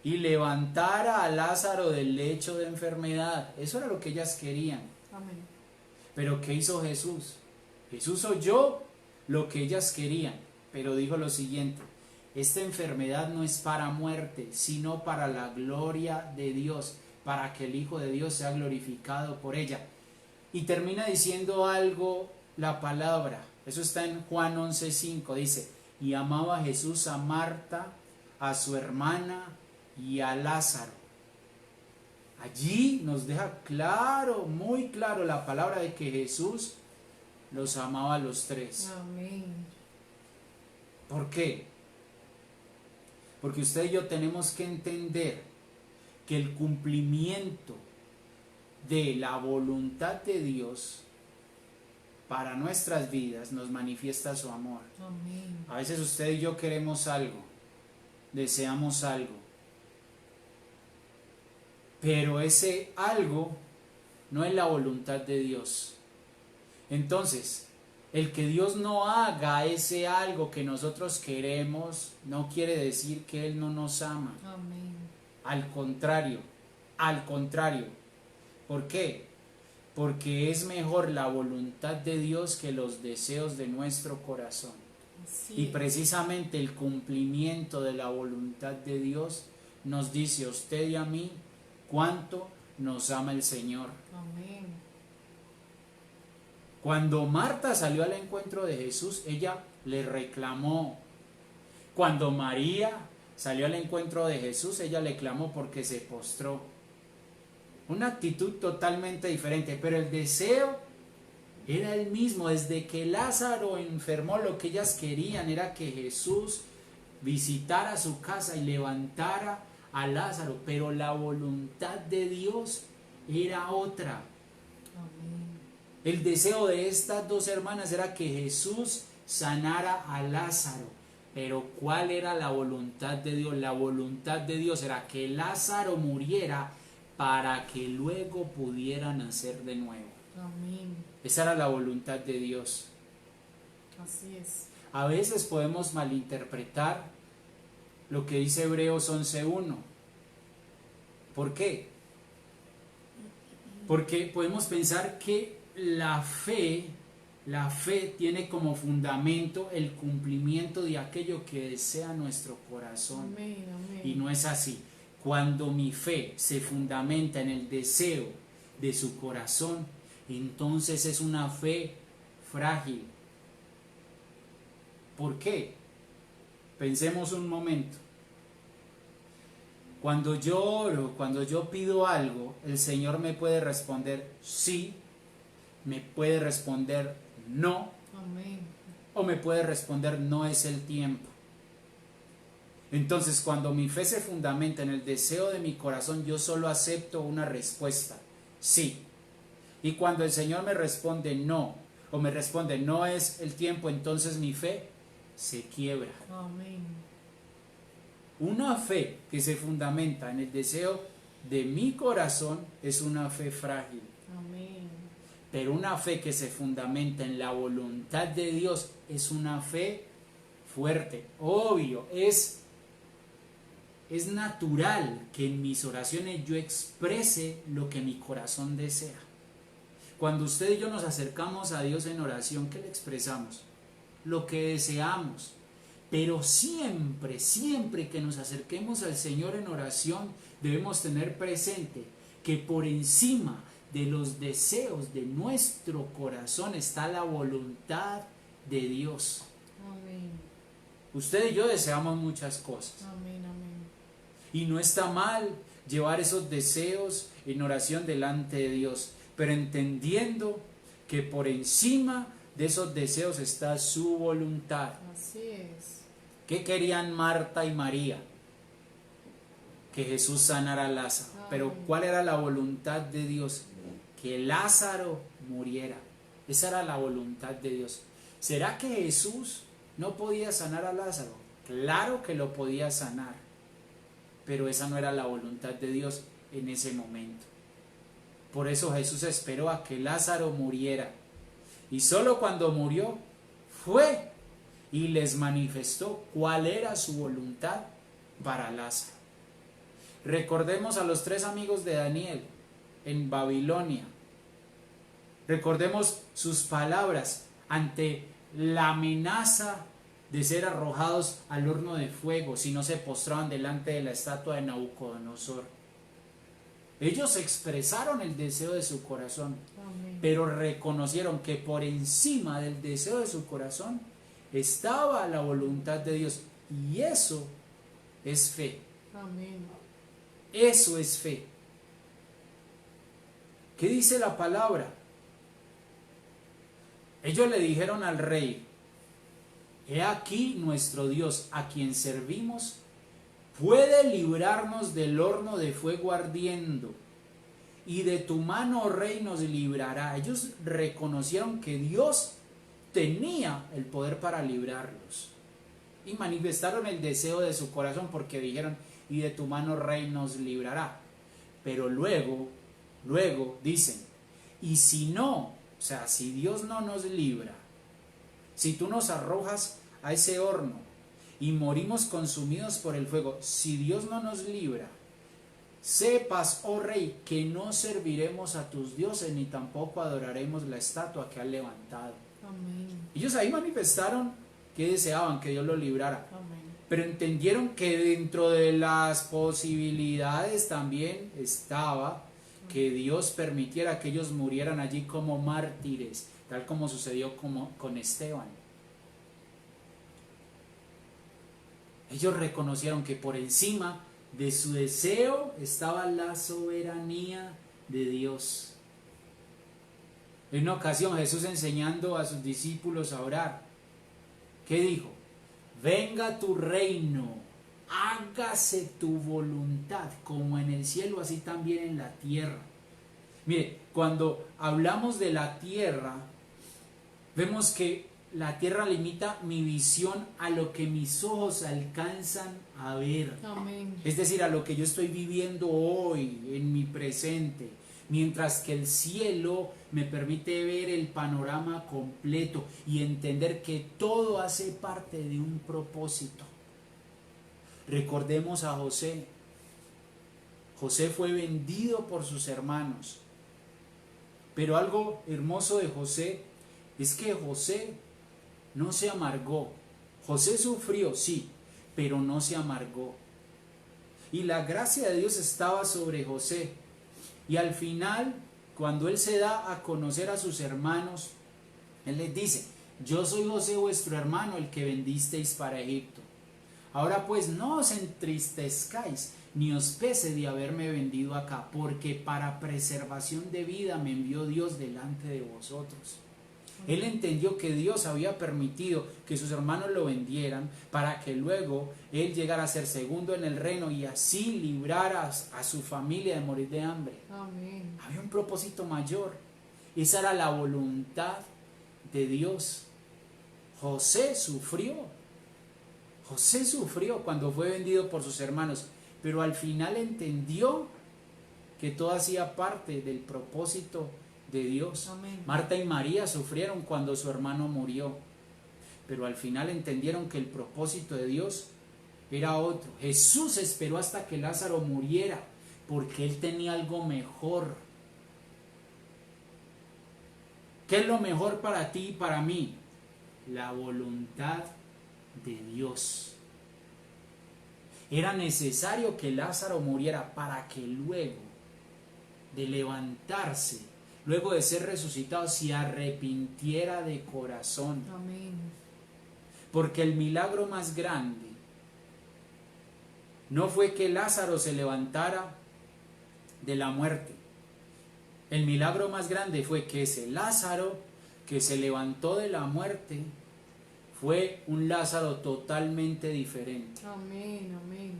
y levantara a Lázaro del lecho de enfermedad. Eso era lo que ellas querían. Amén. Pero ¿qué hizo Jesús? Jesús oyó lo que ellas querían, pero dijo lo siguiente: esta enfermedad no es para muerte, sino para la gloria de Dios, para que el Hijo de Dios sea glorificado por ella. Y termina diciendo algo la palabra, eso está en Juan 11:5, dice: y amaba Jesús a Marta, a su hermana y a Lázaro. Allí nos deja claro, muy claro la palabra de que Jesús los amaba a los tres. Amén. ¿Por qué? Porque usted y yo tenemos que entender que el cumplimiento de la voluntad de Dios para nuestras vidas nos manifiesta su amor. Amén. A veces usted y yo queremos algo, deseamos algo, pero ese algo no es la voluntad de Dios. Entonces, el que Dios no haga ese algo que nosotros queremos no quiere decir que Él no nos ama. Amén. Al contrario. ¿Por qué? Porque es mejor la voluntad de Dios que los deseos de nuestro corazón. Así Y es. precisamente el cumplimiento de la voluntad de Dios nos dice a usted y a mí cuánto nos ama el Señor. Amén. Cuando Marta salió al encuentro de Jesús, ella le reclamó. Cuando María salió al encuentro de Jesús, ella le clamó porque se postró. Una actitud totalmente diferente, pero el deseo era el mismo. Desde que Lázaro enfermó, lo que ellas querían era que Jesús visitara su casa y levantara a Lázaro, pero la voluntad de Dios era otra. Amén. El deseo de estas dos hermanas era que Jesús sanara a Lázaro. Pero ¿cuál era la voluntad de Dios? La voluntad de Dios era que Lázaro muriera para que luego pudiera nacer de nuevo. Amén. Esa era la voluntad de Dios. Así es. A veces podemos malinterpretar lo que dice Hebreos 11:1. ¿Por qué? Porque podemos pensar que la fe tiene como fundamento el cumplimiento de aquello que desea nuestro corazón. Amén. Amén. Y no es así. Cuando mi fe se fundamenta en el deseo de su corazón, entonces es una fe frágil. ¿Por qué? Pensemos un momento. Cuando yo oro, cuando yo pido algo, el Señor me puede responder sí, me puede responder no, Amén. o me puede responder no es el tiempo. Entonces, cuando mi fe se fundamenta en el deseo de mi corazón, yo solo acepto una respuesta, sí. Y cuando el Señor me responde no, o me responde no es el tiempo, entonces mi fe se quiebra. Amén. Una fe que se fundamenta en el deseo de mi corazón es una fe frágil. Amén. Pero una fe que se fundamenta en la voluntad de Dios es una fe fuerte. Obvio, es natural que en mis oraciones yo exprese lo que mi corazón desea. Cuando usted y yo nos acercamos a Dios en oración, ¿qué le expresamos? Lo que deseamos. Pero siempre, siempre que nos acerquemos al Señor en oración, debemos tener presente que por encima de los deseos de nuestro corazón está la voluntad de Dios. Amén. Usted y yo deseamos muchas cosas. Amén. Amén. Y no está mal llevar esos deseos en oración delante de Dios, pero entendiendo que por encima de esos deseos está su voluntad. Así es. ¿Qué querían Marta y María? Que Jesús sanara a Lázaro. Pero ¿cuál era la voluntad de Dios? Que Lázaro muriera. Esa era la voluntad de Dios. ¿Será que Jesús no podía sanar a Lázaro? Claro que lo podía sanar, pero esa no era la voluntad de Dios en ese momento. Por eso Jesús esperó a que Lázaro muriera. Y solo cuando murió fue y les manifestó cuál era su voluntad para Lázaro. Recordemos a los 3 amigos de Daniel en Babilonia. Recordemos sus palabras ante la amenaza de ser arrojados al horno de fuego si no se postraban delante de la estatua de Nabucodonosor. Ellos expresaron el deseo de su corazón, Amén. pero reconocieron que por encima del deseo de su corazón estaba la voluntad de Dios. Y eso es fe. Amén. Eso es fe. ¿Qué dice la palabra? Ellos le dijeron al rey: he aquí nuestro Dios, a quien servimos, puede librarnos del horno de fuego ardiendo, y de tu mano, oh rey, nos librará. Ellos reconocieron que Dios tenía el poder para librarlos, y manifestaron el deseo de su corazón porque dijeron: y de tu mano, rey, nos librará. Pero luego dicen: y si no, o sea, si Dios no nos libra, si tú nos arrojas a ese horno y morimos consumidos por el fuego, si Dios no nos libra, sepas, oh rey, que no serviremos a tus dioses ni tampoco adoraremos la estatua que has levantado. Amén. Ellos ahí manifestaron que deseaban que Dios los librara, Amén. pero entendieron que dentro de las posibilidades también estaba que Dios permitiera que ellos murieran allí como mártires, tal como sucedió con Esteban. Ellos reconocieron que por encima de su deseo estaba la soberanía de Dios. En una ocasión Jesús, enseñando a sus discípulos a orar, ¿qué dijo? Venga tu reino, hágase tu voluntad, como en el cielo, así también en la tierra. Mire, cuando hablamos de la tierra, vemos que la tierra limita mi visión a lo que mis ojos alcanzan a ver. Amén. Es decir, a lo que yo estoy viviendo hoy, en mi presente. Mientras que el cielo me permite ver el panorama completo y entender que todo hace parte de un propósito. Recordemos a José. José fue vendido por sus hermanos. Pero algo hermoso de José es que José no se amargó. José sufrió, sí, pero no se amargó. Y la gracia de Dios estaba sobre José. Y al final, cuando él se da a conocer a sus hermanos, él les dice: yo soy José vuestro hermano, el que vendisteis para Egipto. Ahora pues no os entristezcáis, ni os pese de haberme vendido acá, porque para preservación de vida me envió Dios delante de vosotros. Él entendió que Dios había permitido que sus hermanos lo vendieran para que luego él llegara a ser segundo en el reino y así librara a su familia de morir de hambre. Amén. Había un propósito mayor. Esa era la voluntad de Dios. José sufrió cuando fue vendido por sus hermanos, pero al final entendió que todo hacía parte del propósito de Dios. Amén. Marta y María sufrieron cuando su hermano murió, pero al final entendieron que el propósito de Dios era otro. Jesús esperó hasta que Lázaro muriera porque él tenía algo mejor. ¿Qué es lo mejor para ti y para mí? La voluntad de Dios. Era necesario que Lázaro muriera para que luego de levantarse, luego de ser resucitado, se arrepintiera de corazón. Amén. Porque el milagro más grande no fue que Lázaro se levantara de la muerte. El milagro más grande fue que ese Lázaro que se levantó de la muerte fue un Lázaro totalmente diferente. Amén. Amén.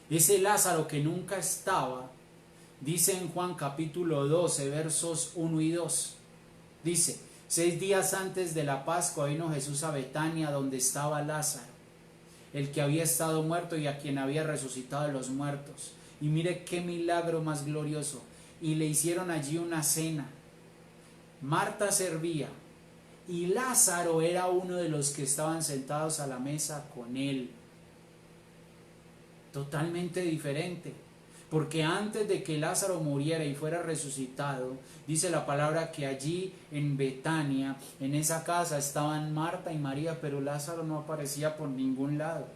Ese Lázaro que nunca estaba, dice en Juan capítulo 12, versos 1 y 2, dice: 6 días antes de la Pascua vino Jesús a Betania, donde estaba Lázaro, el que había estado muerto y a quien había resucitado de los muertos. Y mire qué milagro más glorioso. Y le hicieron allí una cena. Marta servía y Lázaro era uno de los que estaban sentados a la mesa con él. Totalmente diferente. Porque antes de que Lázaro muriera y fuera resucitado, dice la palabra que allí en Betania, en esa casa, estaban Marta y María, pero Lázaro no aparecía por ningún lado.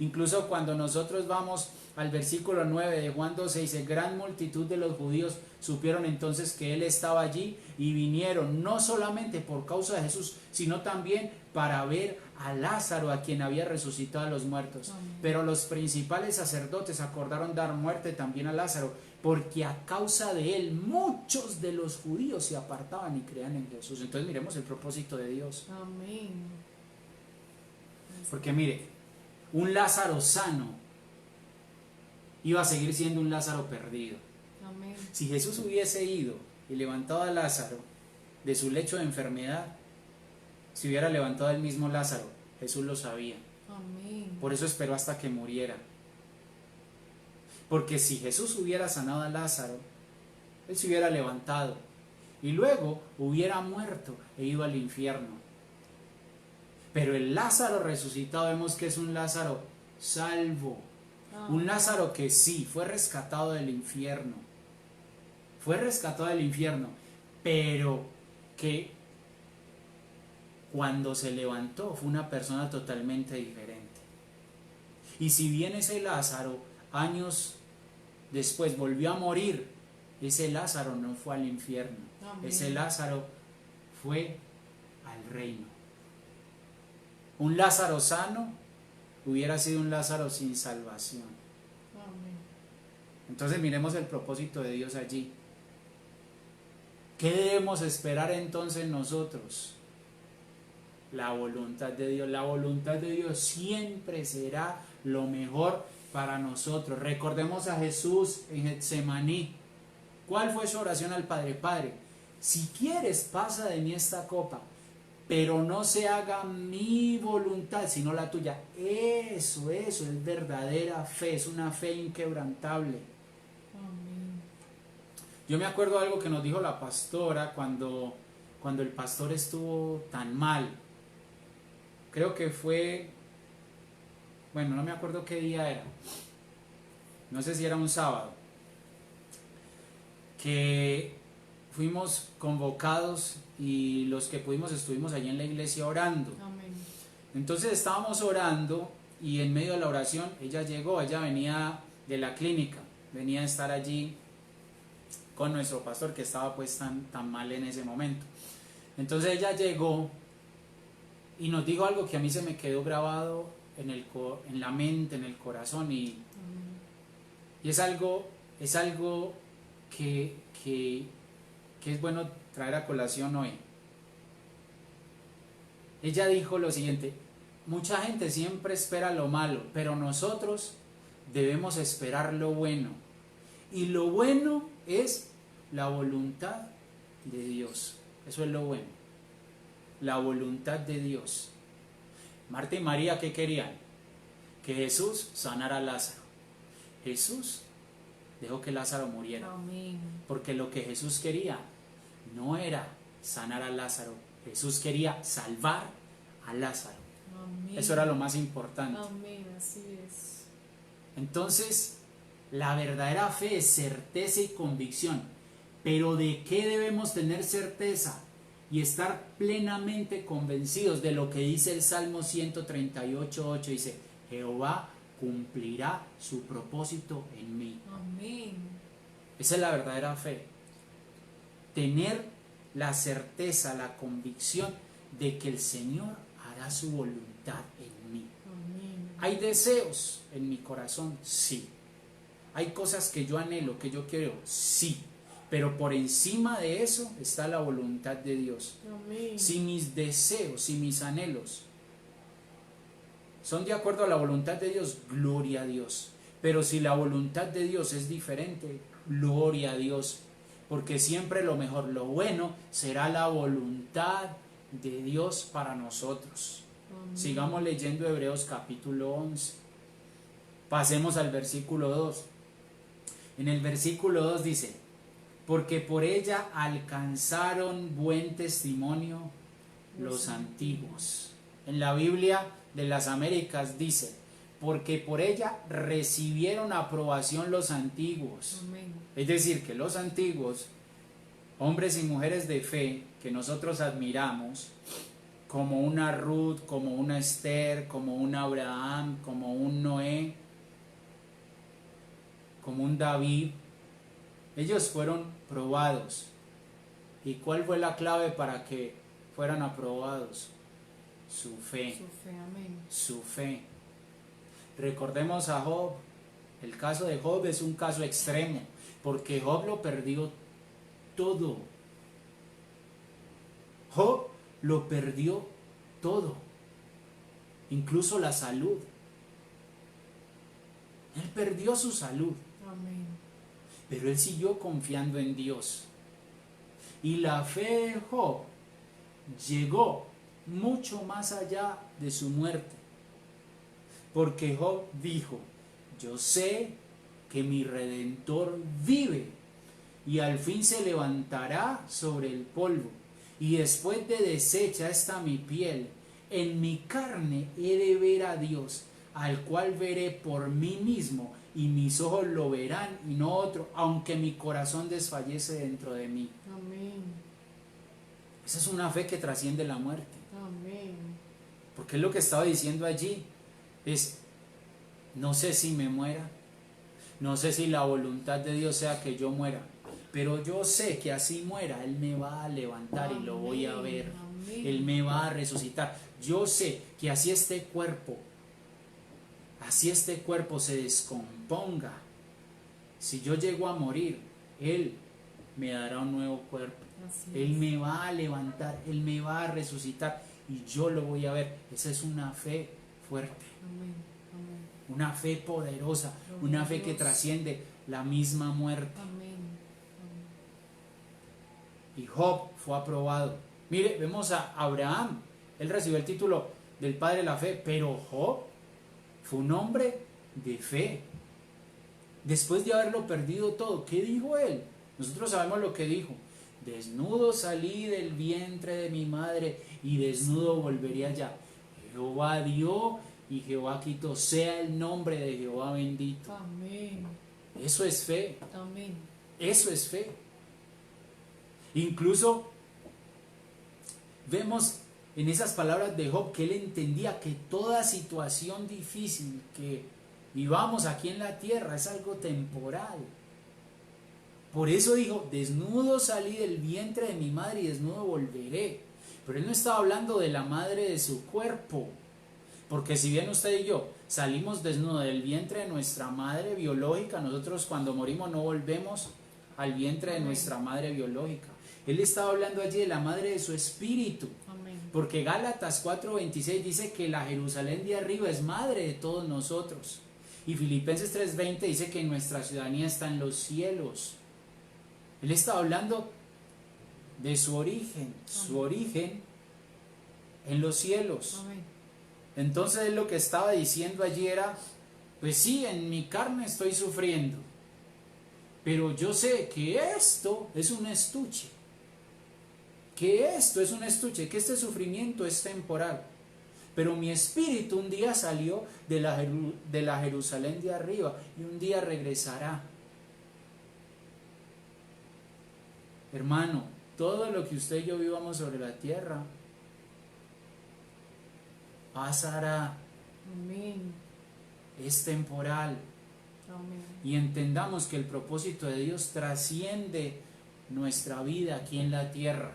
Incluso cuando nosotros vamos al versículo 9 de Juan 12, dice: gran multitud de los judíos supieron entonces que él estaba allí y vinieron no solamente por causa de Jesús, sino también para ver a Lázaro, a quien había resucitado a los muertos. Amén. Pero los principales sacerdotes acordaron dar muerte también a Lázaro, porque a causa de él muchos de los judíos se apartaban y creían en Jesús. Entonces miremos el propósito de Dios. Amén. Porque mire, un Lázaro sano iba a seguir siendo un Lázaro perdido. Amén. Si Jesús hubiese ido y levantado a Lázaro de su lecho de enfermedad, si hubiera levantado al mismo Lázaro, Jesús lo sabía. Amén. Por eso esperó hasta que muriera. Porque si Jesús hubiera sanado a Lázaro, él se hubiera levantado y luego hubiera muerto e ido al infierno. Pero el Lázaro resucitado vemos que es un Lázaro salvo. Un Lázaro que sí, fue rescatado del infierno. Fue rescatado del infierno, pero que cuando se levantó fue una persona totalmente diferente. Y si bien ese Lázaro años después volvió a morir, ese Lázaro no fue al infierno. Amén. Ese Lázaro fue al reino. Un Lázaro sano hubiera sido un Lázaro sin salvación. Amén. Entonces miremos el propósito de Dios allí. ¿Qué debemos esperar entonces nosotros? La voluntad de Dios. La voluntad de Dios siempre será lo mejor para nosotros. Recordemos a Jesús en Getsemaní. ¿Cuál fue su oración al Padre? Padre, si quieres, pasa de mí esta copa, pero no se haga mi voluntad, sino la tuya. Eso es verdadera fe, es una fe inquebrantable. Amén. Yo me acuerdo de algo que nos dijo la pastora cuando el pastor estuvo tan mal. Creo que fue, bueno, no me acuerdo qué día era, no sé si era un sábado, que fuimos convocados y los que pudimos estuvimos allí en la iglesia orando. Amén. Entonces estábamos orando y en medio de la oración ella llegó, ella venía de la clínica, venía a estar allí con nuestro pastor que estaba pues tan mal en ese momento. Entonces ella llegó y nos dijo algo que a mí se me quedó grabado en la mente, en el corazón, y es algo que es bueno traer a colación hoy. Ella dijo lo siguiente: mucha gente siempre espera lo malo, pero nosotros debemos esperar lo bueno, y lo bueno es la voluntad de Dios. Eso es lo bueno, la voluntad de Dios. Marta y María, ¿qué querían? Que Jesús sanara a Lázaro. Jesús dejó que Lázaro muriera. Amén. Porque lo que Jesús quería no era sanar a Lázaro, Jesús quería salvar a Lázaro. Amén. Eso era lo más importante. Amén, así es. Entonces, la verdadera fe es certeza y convicción. Pero ¿de qué debemos tener certeza y estar plenamente convencidos? De lo que dice el Salmo 138:8, dice: Jehová cumplirá su propósito en mí. Amén. Esa es la verdadera fe. Tener la certeza, la convicción de que el Señor hará su voluntad en mí. Amén. ¿Hay deseos en mi corazón? Sí. ¿Hay cosas que yo anhelo, que yo quiero? Sí. Pero por encima de eso está la voluntad de Dios. Amén. Si mis deseos, si mis anhelos son de acuerdo a la voluntad de Dios, gloria a Dios. Pero si la voluntad de Dios es diferente, gloria a Dios. Porque siempre lo mejor, lo bueno, será la voluntad de Dios para nosotros. Amén. Sigamos leyendo Hebreos capítulo 11. Pasemos al versículo 2. En el versículo 2 dice: porque por ella alcanzaron buen testimonio los antiguos. En la Biblia de las Américas dice: porque por ella recibieron aprobación los antiguos. Amén. Es decir, que los antiguos, hombres y mujeres de fe que nosotros admiramos, como una Ruth, como una Esther, como un Abraham, como un Noé, como un David, ellos fueron probados. ¿Y cuál fue la clave para que fueran aprobados? Su fe. Su fe, amén. Su fe. Recordemos a Job. El caso de Job es un caso extremo, porque Job lo perdió todo. Job lo perdió todo, incluso la salud. Él perdió su salud, Amén. pero él siguió confiando en Dios. Y la fe de Job llegó mucho más allá de su muerte, porque Job dijo: yo sé que mi Redentor vive y al fin se levantará sobre el polvo, y después de deshecha está mi piel, en mi carne he de ver a Dios, al cual veré por mí mismo, y mis ojos lo verán y no otro, aunque mi corazón desfallece dentro de mí. Amén. Esa es una fe que trasciende la muerte, Amén. porque lo que estaba diciendo allí es: no sé si me muera, no sé si la voluntad de Dios sea que yo muera, pero yo sé que así muera, Él me va a levantar y lo voy a ver. Amén. Él me va a resucitar. Yo sé que así este cuerpo se descomponga, si yo llego a morir, Él me dará un nuevo cuerpo. Así Él es. me va a levantar, Él me va a resucitar y yo lo voy a ver. Esa es una fe fuerte, Amén. Amén. una fe poderosa, Gloria una a fe que Dios. trasciende la misma muerte. Amén. Y Job fue aprobado. Mire, vemos a Abraham, él recibió el título del padre de la fe, pero Job fue un hombre de fe. Después de haberlo perdido todo, ¿qué dijo él? Nosotros sabemos lo que dijo: desnudo salí del vientre de mi madre y desnudo volveré allá. Jehová dio y Jehová quitó, sea el nombre de Jehová bendito. Amén. Eso es fe, Amén. eso es fe. Incluso vemos en esas palabras de Job que él entendía que toda situación difícil que vivamos aquí en la tierra es algo temporal. Por eso dijo: desnudo salí del vientre de mi madre y desnudo volveré. Pero él no estaba hablando de la madre de su cuerpo, porque si bien usted y yo salimos desnudos del vientre de nuestra madre biológica, nosotros cuando morimos no volvemos al vientre de nuestra madre biológica. Él estaba hablando allí de la madre de su espíritu, Amén. porque Gálatas 4:26 dice que la Jerusalén de arriba es madre de todos nosotros, y Filipenses 3:20 dice que nuestra ciudadanía está en los cielos. Él estaba hablando de su origen en los cielos. Amén. Entonces él lo que estaba diciendo allí era: pues sí, en mi carne estoy sufriendo, pero yo sé que esto es un estuche, que este sufrimiento es temporal, pero mi espíritu un día salió de la Jerusalén de arriba y un día regresará. Hermano, todo lo que usted y yo vivamos sobre la tierra pasará, Amén. es temporal. Amén. Y entendamos que el propósito de Dios trasciende nuestra vida aquí en la tierra.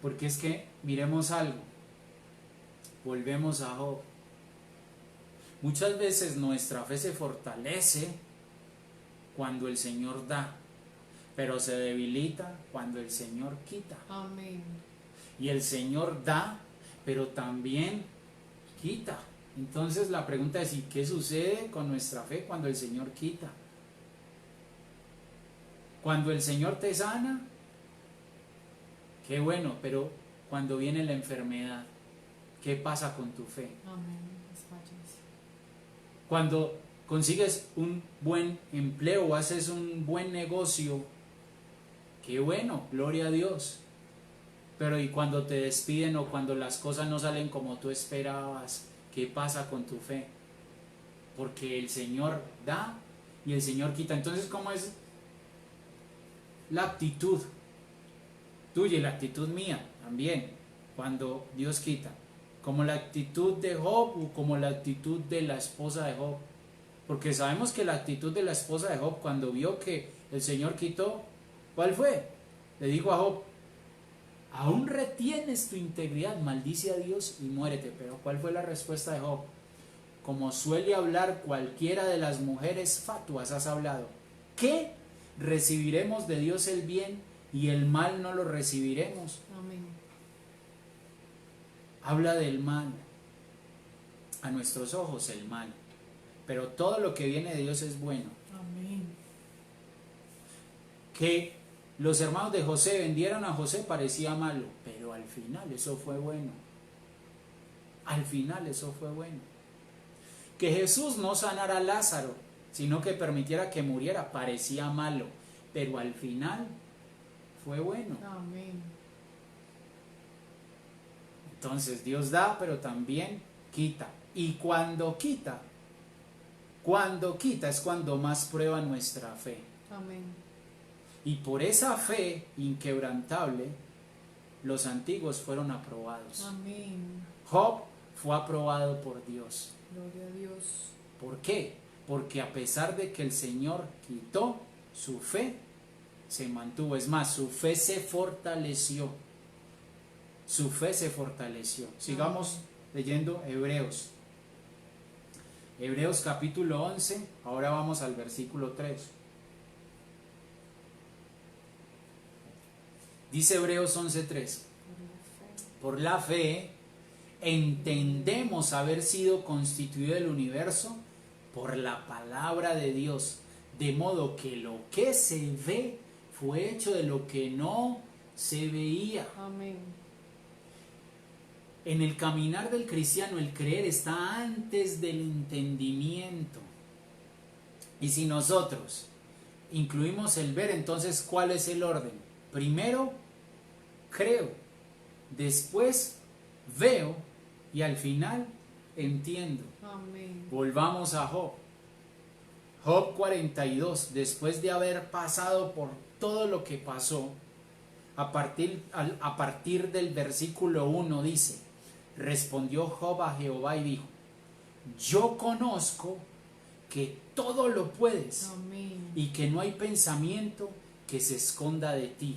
Porque es que, miremos algo, volvemos a Job. Muchas veces nuestra fe se fortalece cuando el Señor da, pero se debilita cuando el Señor quita. Amén. Y el Señor da, pero también quita. Entonces la pregunta es: ¿y qué sucede con nuestra fe cuando el Señor quita? Cuando el Señor te sana, qué bueno, pero cuando viene la enfermedad, ¿qué pasa con tu fe? Amén. Desfallece. Cuando consigues un buen empleo o haces un buen negocio, qué bueno, gloria a Dios. Pero ¿y cuando te despiden o cuando las cosas no salen como tú esperabas? ¿qué pasa con tu fe? Porque el Señor da y el Señor quita. Entonces, ¿cómo es la actitud tuya y la actitud mía también cuando Dios quita? ¿Como la actitud de Job o como la actitud de la esposa de Job? Porque sabemos que la actitud de la esposa de Job cuando vio que el Señor quitó, ¿cuál fue? Le dijo a Job: aún retienes tu integridad, maldice a Dios y muérete. Pero ¿cuál fue la respuesta de Job? Como suele hablar cualquiera de las mujeres fatuas, has hablado. ¿Qué? ¿Recibiremos de Dios el bien y el mal no lo recibiremos? Amén. Habla del mal. A nuestros ojos el mal. Pero todo lo que viene de Dios es bueno. Amén. Que los hermanos de José vendieran a José parecía malo, pero al final eso fue bueno. Al final eso fue bueno. Que Jesús no sanara a Lázaro, sino que permitiera que muriera, parecía malo, pero al final fue bueno. Amén. Entonces Dios da, pero también quita. Y cuando quita es cuando más prueba nuestra fe. Amén. Y por esa fe inquebrantable, los antiguos fueron aprobados. Amén. Job fue aprobado por Dios. Gloria a Dios. ¿Por qué? Porque a pesar de que el Señor quitó, su fe se mantuvo. Es más, su fe se fortaleció. Su fe se fortaleció. Sigamos leyendo Hebreos. Hebreos capítulo 11, ahora vamos al versículo 3. Dice Hebreos 11:3. Por la fe entendemos haber sido constituido el universo por la palabra de Dios, de modo que lo que se ve fue hecho de lo que no se veía. Amén. En el caminar del cristiano, el creer está antes del entendimiento. Y si nosotros incluimos el ver, entonces, ¿cuál es el orden? Primero, creo, después veo y al final entiendo. Amén. Volvamos a Job. Job 42, después de haber pasado por todo lo que pasó, a partir del versículo 1 dice: respondió Job a Jehová y dijo: yo conozco que todo lo puedes. Amén. Y que no hay pensamiento que se esconda de ti.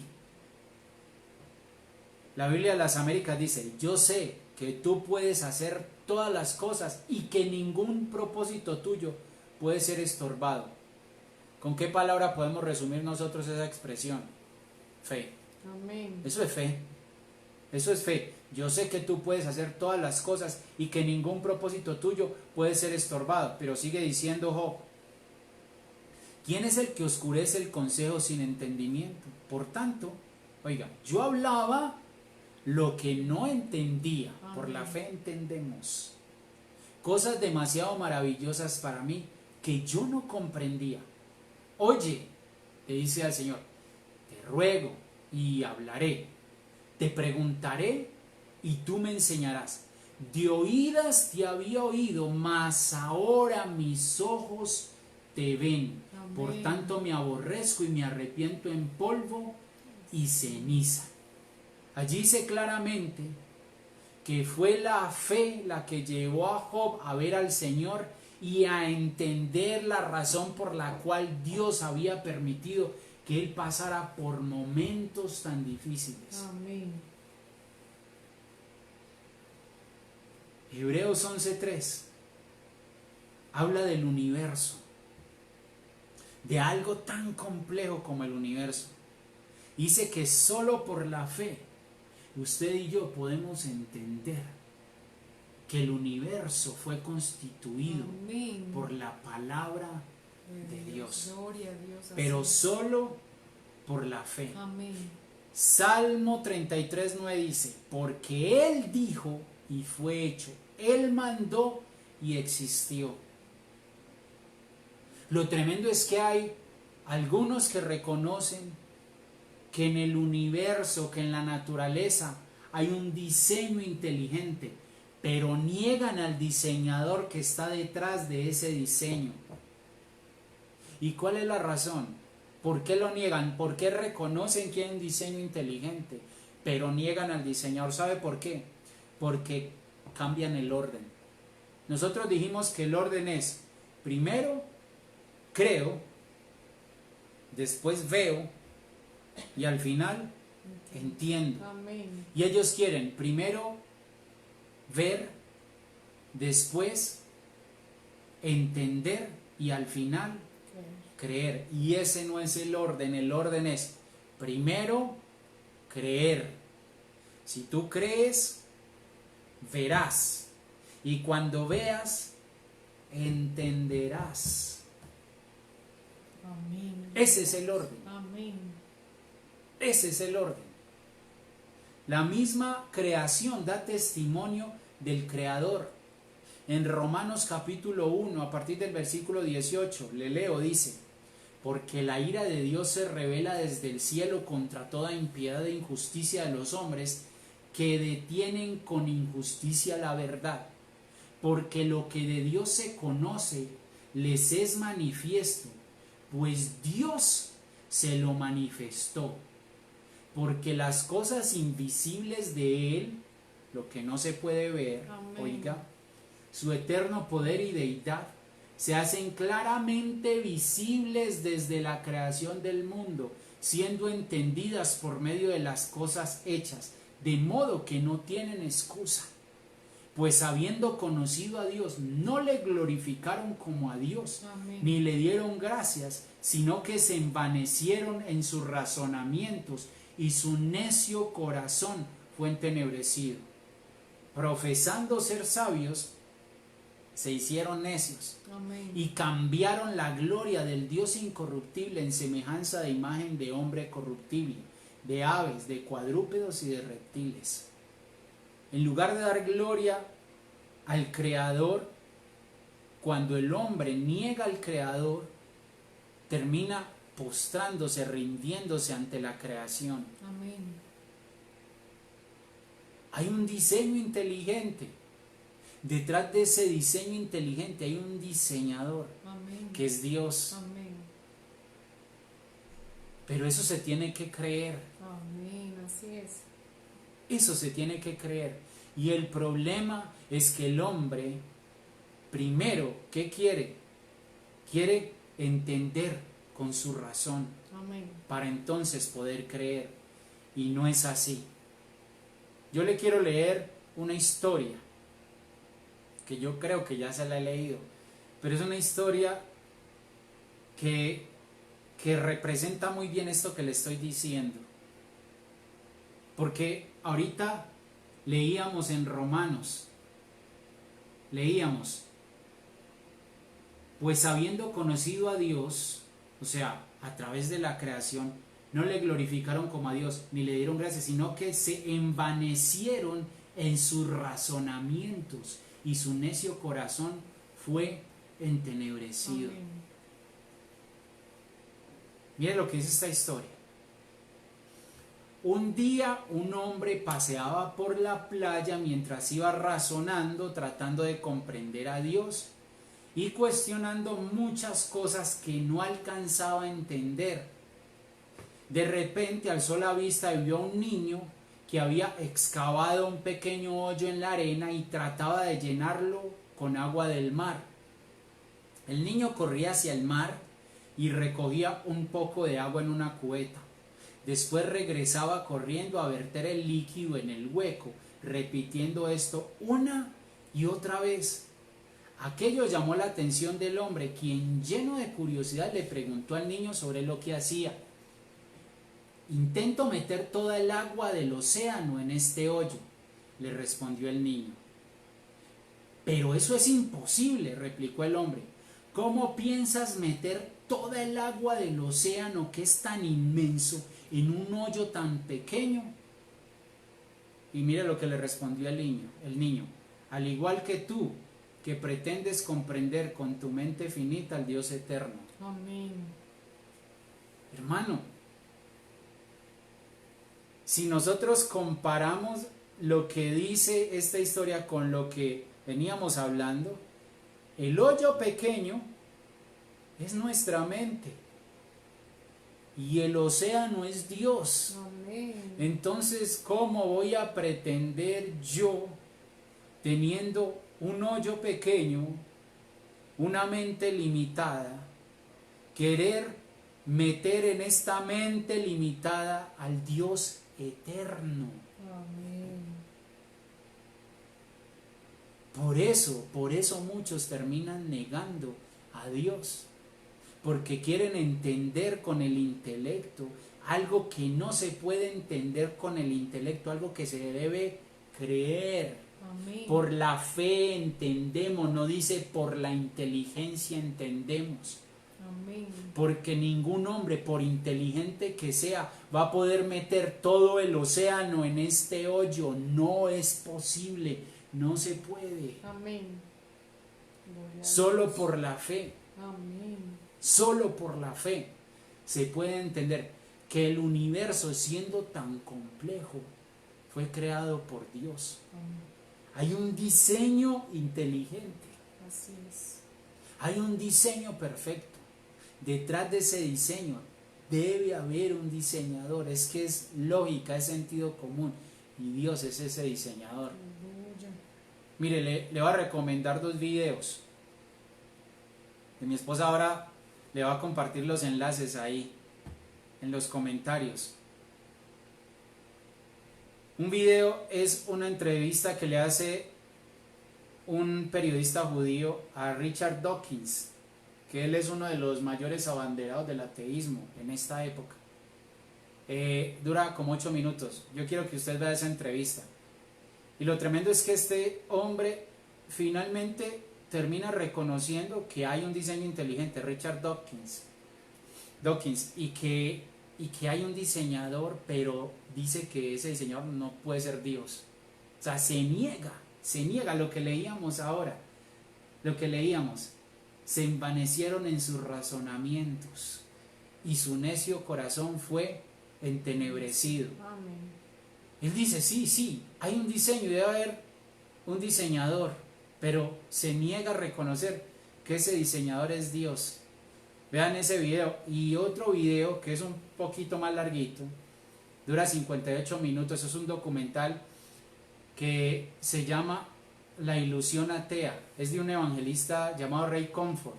La Biblia de las Américas dice: yo sé que tú puedes hacer todas las cosas y que ningún propósito tuyo puede ser estorbado. ¿Con qué palabra podemos resumir nosotros esa expresión? Fe. Amén. Eso es fe. Eso es fe. Yo sé que tú puedes hacer todas las cosas y que ningún propósito tuyo puede ser estorbado. Pero sigue diciendo Job: ¿quién es el que oscurece el consejo sin entendimiento? Por tanto, oiga, yo hablaba lo que no entendía. Amén. Por la fe entendemos cosas demasiado maravillosas para mí que yo no comprendía. Oye, le dice al Señor, te ruego y hablaré, te preguntaré y tú me enseñarás. De oídas te había oído, mas ahora mis ojos te ven. Amén. Por tanto me aborrezco y me arrepiento en polvo y ceniza. Allí dice claramente que fue la fe la que llevó a Job a ver al Señor y a entender la razón por la cual Dios había permitido que él pasara por momentos tan difíciles. Amén. Hebreos 11:3 habla del universo, de algo tan complejo como el universo. Dice que solo por la fe usted y yo podemos entender que el universo fue constituido Amén. por la palabra de Dios, Gloria a Dios. pero Así. solo por la fe. Amén. Salmo 33:9 dice: porque Él dijo y fue hecho, Él mandó y existió. Lo tremendo es que hay algunos que reconocen que en el universo, que en la naturaleza hay un diseño inteligente, pero niegan al diseñador que está detrás de ese diseño. ¿Y cuál es la razón? ¿Por qué lo niegan? ¿Por qué reconocen que hay un diseño inteligente, pero niegan al diseñador? ¿Sabe por qué? Porque cambian el orden. Nosotros dijimos que el orden es: primero creo, después veo y al final entiendo. Amén. Y ellos quieren primero ver, después entender y al final creer. Y ese no es el orden. El orden es primero creer. Si tú crees, verás. Y cuando veas, entenderás. Amén. Ese es el orden. Amén. Ese es el orden. La misma creación da testimonio del Creador. En Romanos capítulo 1, a partir del versículo 18, le leo, dice: porque la ira de Dios se revela desde el cielo contra toda impiedad e injusticia de los hombres que detienen con injusticia la verdad. Porque lo que de Dios se conoce les es manifiesto, pues Dios se lo manifestó. Porque las cosas invisibles de Él, lo que no se puede ver, Amén. oiga, su eterno poder y deidad, se hacen claramente visibles desde la creación del mundo, siendo entendidas por medio de las cosas hechas, de modo que no tienen excusa. Pues habiendo conocido a Dios, no le glorificaron como a Dios, Amén. ni le dieron gracias, sino que se envanecieron en sus razonamientos, y su necio corazón fue entenebrecido. Profesando ser sabios, se hicieron necios. Amén. Y cambiaron la gloria del Dios incorruptible en semejanza de imagen de hombre corruptible, de aves, de cuadrúpedos y de reptiles. En lugar de dar gloria al Creador, cuando el hombre niega al Creador, termina postrándose, rindiéndose ante la creación. Amén. Hay un diseño inteligente. Detrás de ese diseño inteligente hay un diseñador, Amén. que es Dios. Amén. Pero eso se tiene que creer. Amén. Así es. Eso se tiene que creer. Y el problema es que el hombre, primero, ¿qué quiere? Quiere entender con su razón, Amén. para entonces poder creer. Y no es así. Yo le quiero leer una historia, que yo creo que ya se la he leído, pero es una historia que representa muy bien esto que le estoy diciendo. Porque ahorita leíamos en Romanos, pues habiendo conocido a Dios, o sea, a través de la creación, no le glorificaron como a Dios, ni le dieron gracias, sino que se envanecieron en sus razonamientos, y su necio corazón fue entenebrecido. Amén. Mire lo que dice esta historia. Un día un hombre paseaba por la playa mientras iba razonando, tratando de comprender a Dios y cuestionando muchas cosas que no alcanzaba a entender. De repente alzó la vista y vio a un niño que había excavado un pequeño hoyo en la arena y trataba de llenarlo con agua del mar. El niño corría hacia el mar y recogía un poco de agua en una cubeta. Después regresaba corriendo a verter el líquido en el hueco, repitiendo esto una y otra vez. Aquello llamó la atención del hombre, quien, lleno de curiosidad, le preguntó al niño sobre lo que hacía. Intento meter toda el agua del océano en este hoyo, le respondió el niño. Pero eso es imposible, replicó el hombre. ¿Cómo piensas meter toda el agua del océano, que es tan inmenso, en un hoyo tan pequeño? Y mira lo que le respondió el niño. Al igual que tú, que pretendes comprender con tu mente finita al Dios eterno. Amén. Hermano, si nosotros comparamos lo que dice esta historia con lo que veníamos hablando, el hoyo pequeño es nuestra mente y el océano es Dios. Amén. Entonces, ¿cómo voy a pretender yo, teniendo un hoyo pequeño, una mente limitada, querer meter en esta mente limitada al Dios eterno? Amén. Por eso muchos terminan negando a Dios, porque quieren entender con el intelecto algo que no se puede entender con el intelecto, algo que se debe creer. Amén. Por la fe entendemos, no dice por la inteligencia entendemos. Amén. Porque ningún hombre, por inteligente que sea, va a poder meter todo el océano en este hoyo. No es posible, no se puede. Amén. Gloria a Solo Dios. por la fe, Amén. solo por la fe se puede entender que el universo, siendo tan complejo, fue creado por Dios. Amén. Hay un diseño inteligente, Así es. hay un diseño perfecto. Detrás de ese diseño debe haber un diseñador. Es que es lógica, es sentido común. Y Dios es ese diseñador. Aleluya. Mire, le voy a recomendar 2 videos. De mi esposa ahora le va a compartir los enlaces ahí, en los comentarios. Un video es una entrevista que le hace un periodista judío a Richard Dawkins, que él es uno de los mayores abanderados del ateísmo en esta época. Dura como 8 minutos. Yo quiero que usted vea esa entrevista. Y lo tremendo es que este hombre finalmente termina reconociendo que hay un diseño inteligente, Richard Dawkins, y que hay un diseñador, pero dice que ese diseñador no puede ser Dios. O sea, se niega lo que leíamos ahora, se envanecieron en sus razonamientos y su necio corazón fue entenebrecido. Amén. Él dice, sí, hay un diseño, debe haber un diseñador, pero se niega a reconocer que ese diseñador es Dios. Vean ese video. Y otro video que es un poquito más larguito, dura 58 minutos, es un documental que se llama La ilusión atea, es de un evangelista llamado Ray Comfort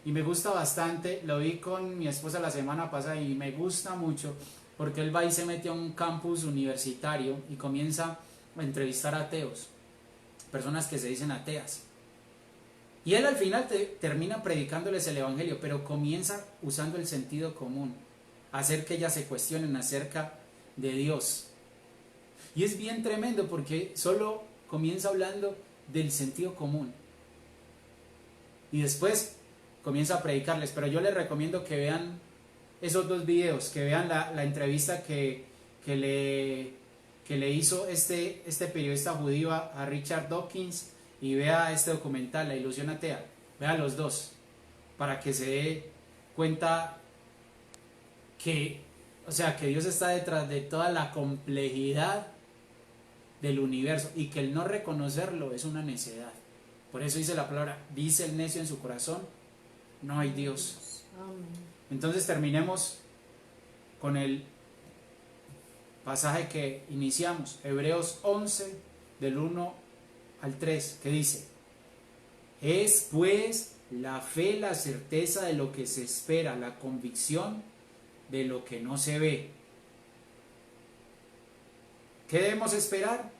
y me gusta bastante. Lo vi con mi esposa la semana pasada y me gusta mucho porque él va y se mete a un campus universitario y comienza a entrevistar ateos, personas que se dicen ateas, y él al final termina predicándoles el evangelio, pero comienza usando el sentido común, hacer que ellas se cuestionen acerca de Dios. Y es bien tremendo porque solo comienza hablando del sentido común y después comienza a predicarles. Pero yo les recomiendo que vean esos 2 videos, que vean la entrevista que le hizo este periodista judío a Richard Dawkins, y vea este documental, La ilusión atea. Vea los 2 para que se dé cuenta que Dios está detrás de toda la complejidad del universo y que el no reconocerlo es una necedad. Por eso dice la palabra, dice el necio en su corazón, no hay Dios. Amén. Entonces terminemos con el pasaje que iniciamos, Hebreos 11 del 1 al 3, que dice: es pues la fe la certeza de lo que se espera, la convicción de lo que no se ve. ¿Qué debemos esperar?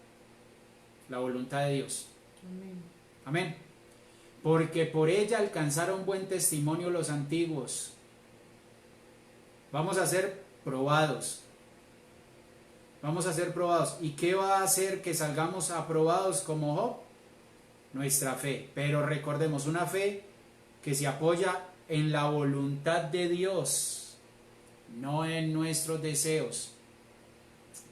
La voluntad de Dios. Amén. Amén. Porque por ella alcanzaron buen testimonio los antiguos. Vamos a ser probados. ¿Y qué va a hacer que salgamos aprobados como Job? Nuestra fe. Pero recordemos, una fe que se apoya en la voluntad de Dios, no en nuestros deseos.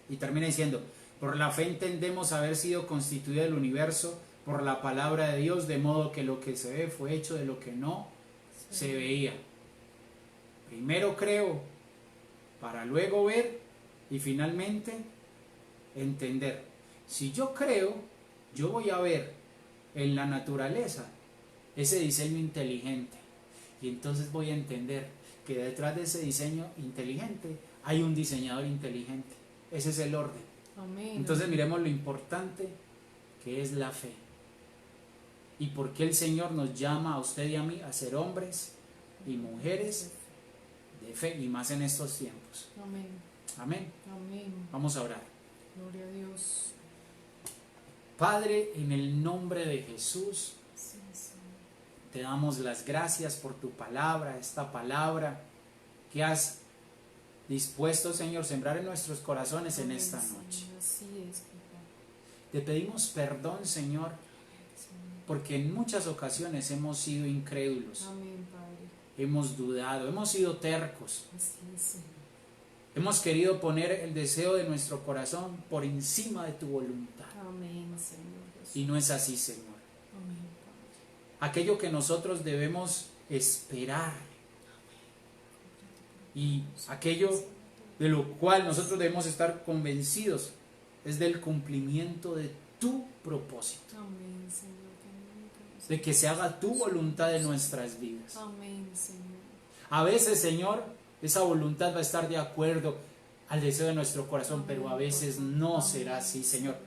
Y termina diciendo: por la fe entendemos haber sido constituido el universo por la palabra de Dios, de modo que lo que se ve fue hecho de lo que no se veía. Primero creo, para luego ver y finalmente entender. Si yo creo, yo voy a ver en la naturaleza ese diseño inteligente. Y entonces voy a entender que detrás de ese diseño inteligente hay un diseñador inteligente. Ese es el orden. Amén. Entonces miremos lo importante que es la fe. Y por qué el Señor nos llama a usted y a mí a ser hombres y mujeres de fe, y más en estos tiempos. Amén. Amén. Amén. Vamos a orar. Gloria a Dios. Padre, en el nombre de Jesús, Sí, Señor. te damos las gracias por tu palabra, esta palabra que has dispuesto, Señor, sembrar en nuestros corazones en Amén, esta Señor. noche. Así es, papá. Te pedimos perdón, Señor, Señor. porque en muchas ocasiones hemos sido incrédulos, Amén, Padre. hemos dudado, hemos sido tercos, Así es, Señor. hemos querido poner el deseo de nuestro corazón por encima de tu voluntad. Amén, Señor Jesús. Y no es así, Señor. Amén, Padre. Aquello que nosotros debemos esperar y aquello de lo cual nosotros debemos estar convencidos es del cumplimiento de tu propósito, Amén, Señor. Amén. de que se haga tu voluntad en nuestras vidas. Amén, Señor. A veces, Señor, esa voluntad va a estar de acuerdo al deseo de nuestro corazón, pero a veces no será así, Señor.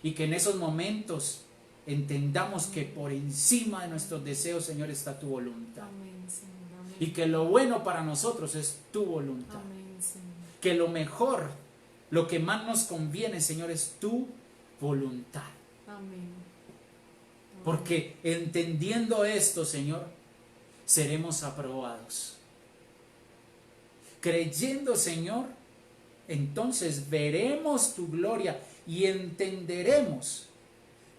Y que en esos momentos entendamos que por encima de nuestros deseos, Señor, está tu voluntad. Amén, Señor. Amén. Y que lo bueno para nosotros es tu voluntad. Amén, Señor. Que lo mejor, lo que más nos conviene, Señor, es tu voluntad. Amén. Porque entendiendo esto, Señor, seremos aprobados. Creyendo, Señor, entonces veremos tu gloria y entenderemos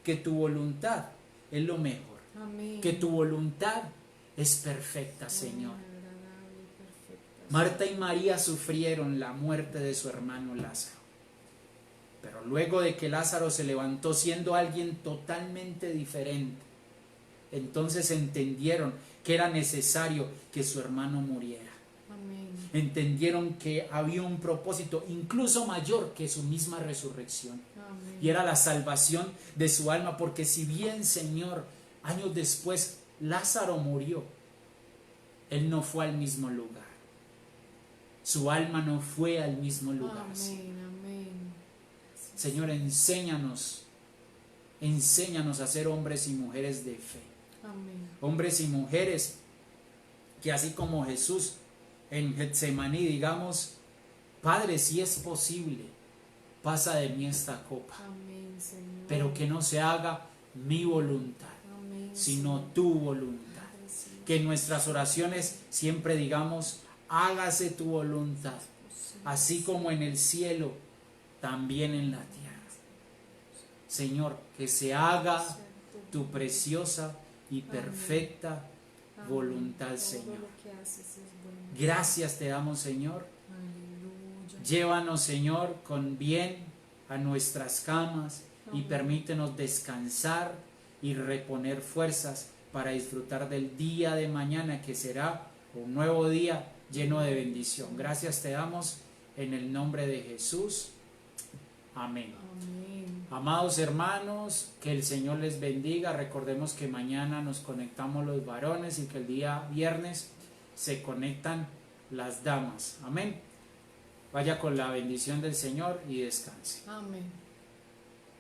que tu voluntad es lo mejor. Amén. Que tu voluntad es perfecta, Señor. Buena, agradable y perfecta. Marta y María sufrieron la muerte de su hermano Lázaro. Pero luego de que Lázaro se levantó siendo alguien totalmente diferente, entonces entendieron que era necesario que su hermano muriera. Amén. Entendieron que había un propósito incluso mayor que su misma resurrección. Amén. Y era la salvación de su alma, porque si bien, Señor, años después Lázaro murió, él no fue al mismo lugar. Su alma no fue al mismo lugar. Amén. Amén. Señor, enséñanos a ser hombres y mujeres de fe. Amén. Hombres y mujeres que así como Jesús en Getsemaní digamos: Padre, si es posible, pasa de mí esta copa, Amén, Señor. pero que no se haga mi voluntad, Amén, sino Señor. tu voluntad. Así es. Que en nuestras oraciones siempre digamos: hágase tu voluntad, así como en el cielo, también en la tierra. Señor, que se haga tu preciosa y perfecta Amén. voluntad, Todo Señor. lo que haces es bueno. Gracias te damos, Señor. Aleluya. Llévanos, Señor, con bien a nuestras camas y Amén. permítenos descansar y reponer fuerzas para disfrutar del día de mañana, que será un nuevo día lleno de bendición. Gracias te damos en el nombre de Jesús. Amén. Amén. Amados hermanos, que el Señor les bendiga. Recordemos que mañana nos conectamos los varones y que el día viernes se conectan las damas. Amén. Vaya con la bendición del Señor y descanse. Amén.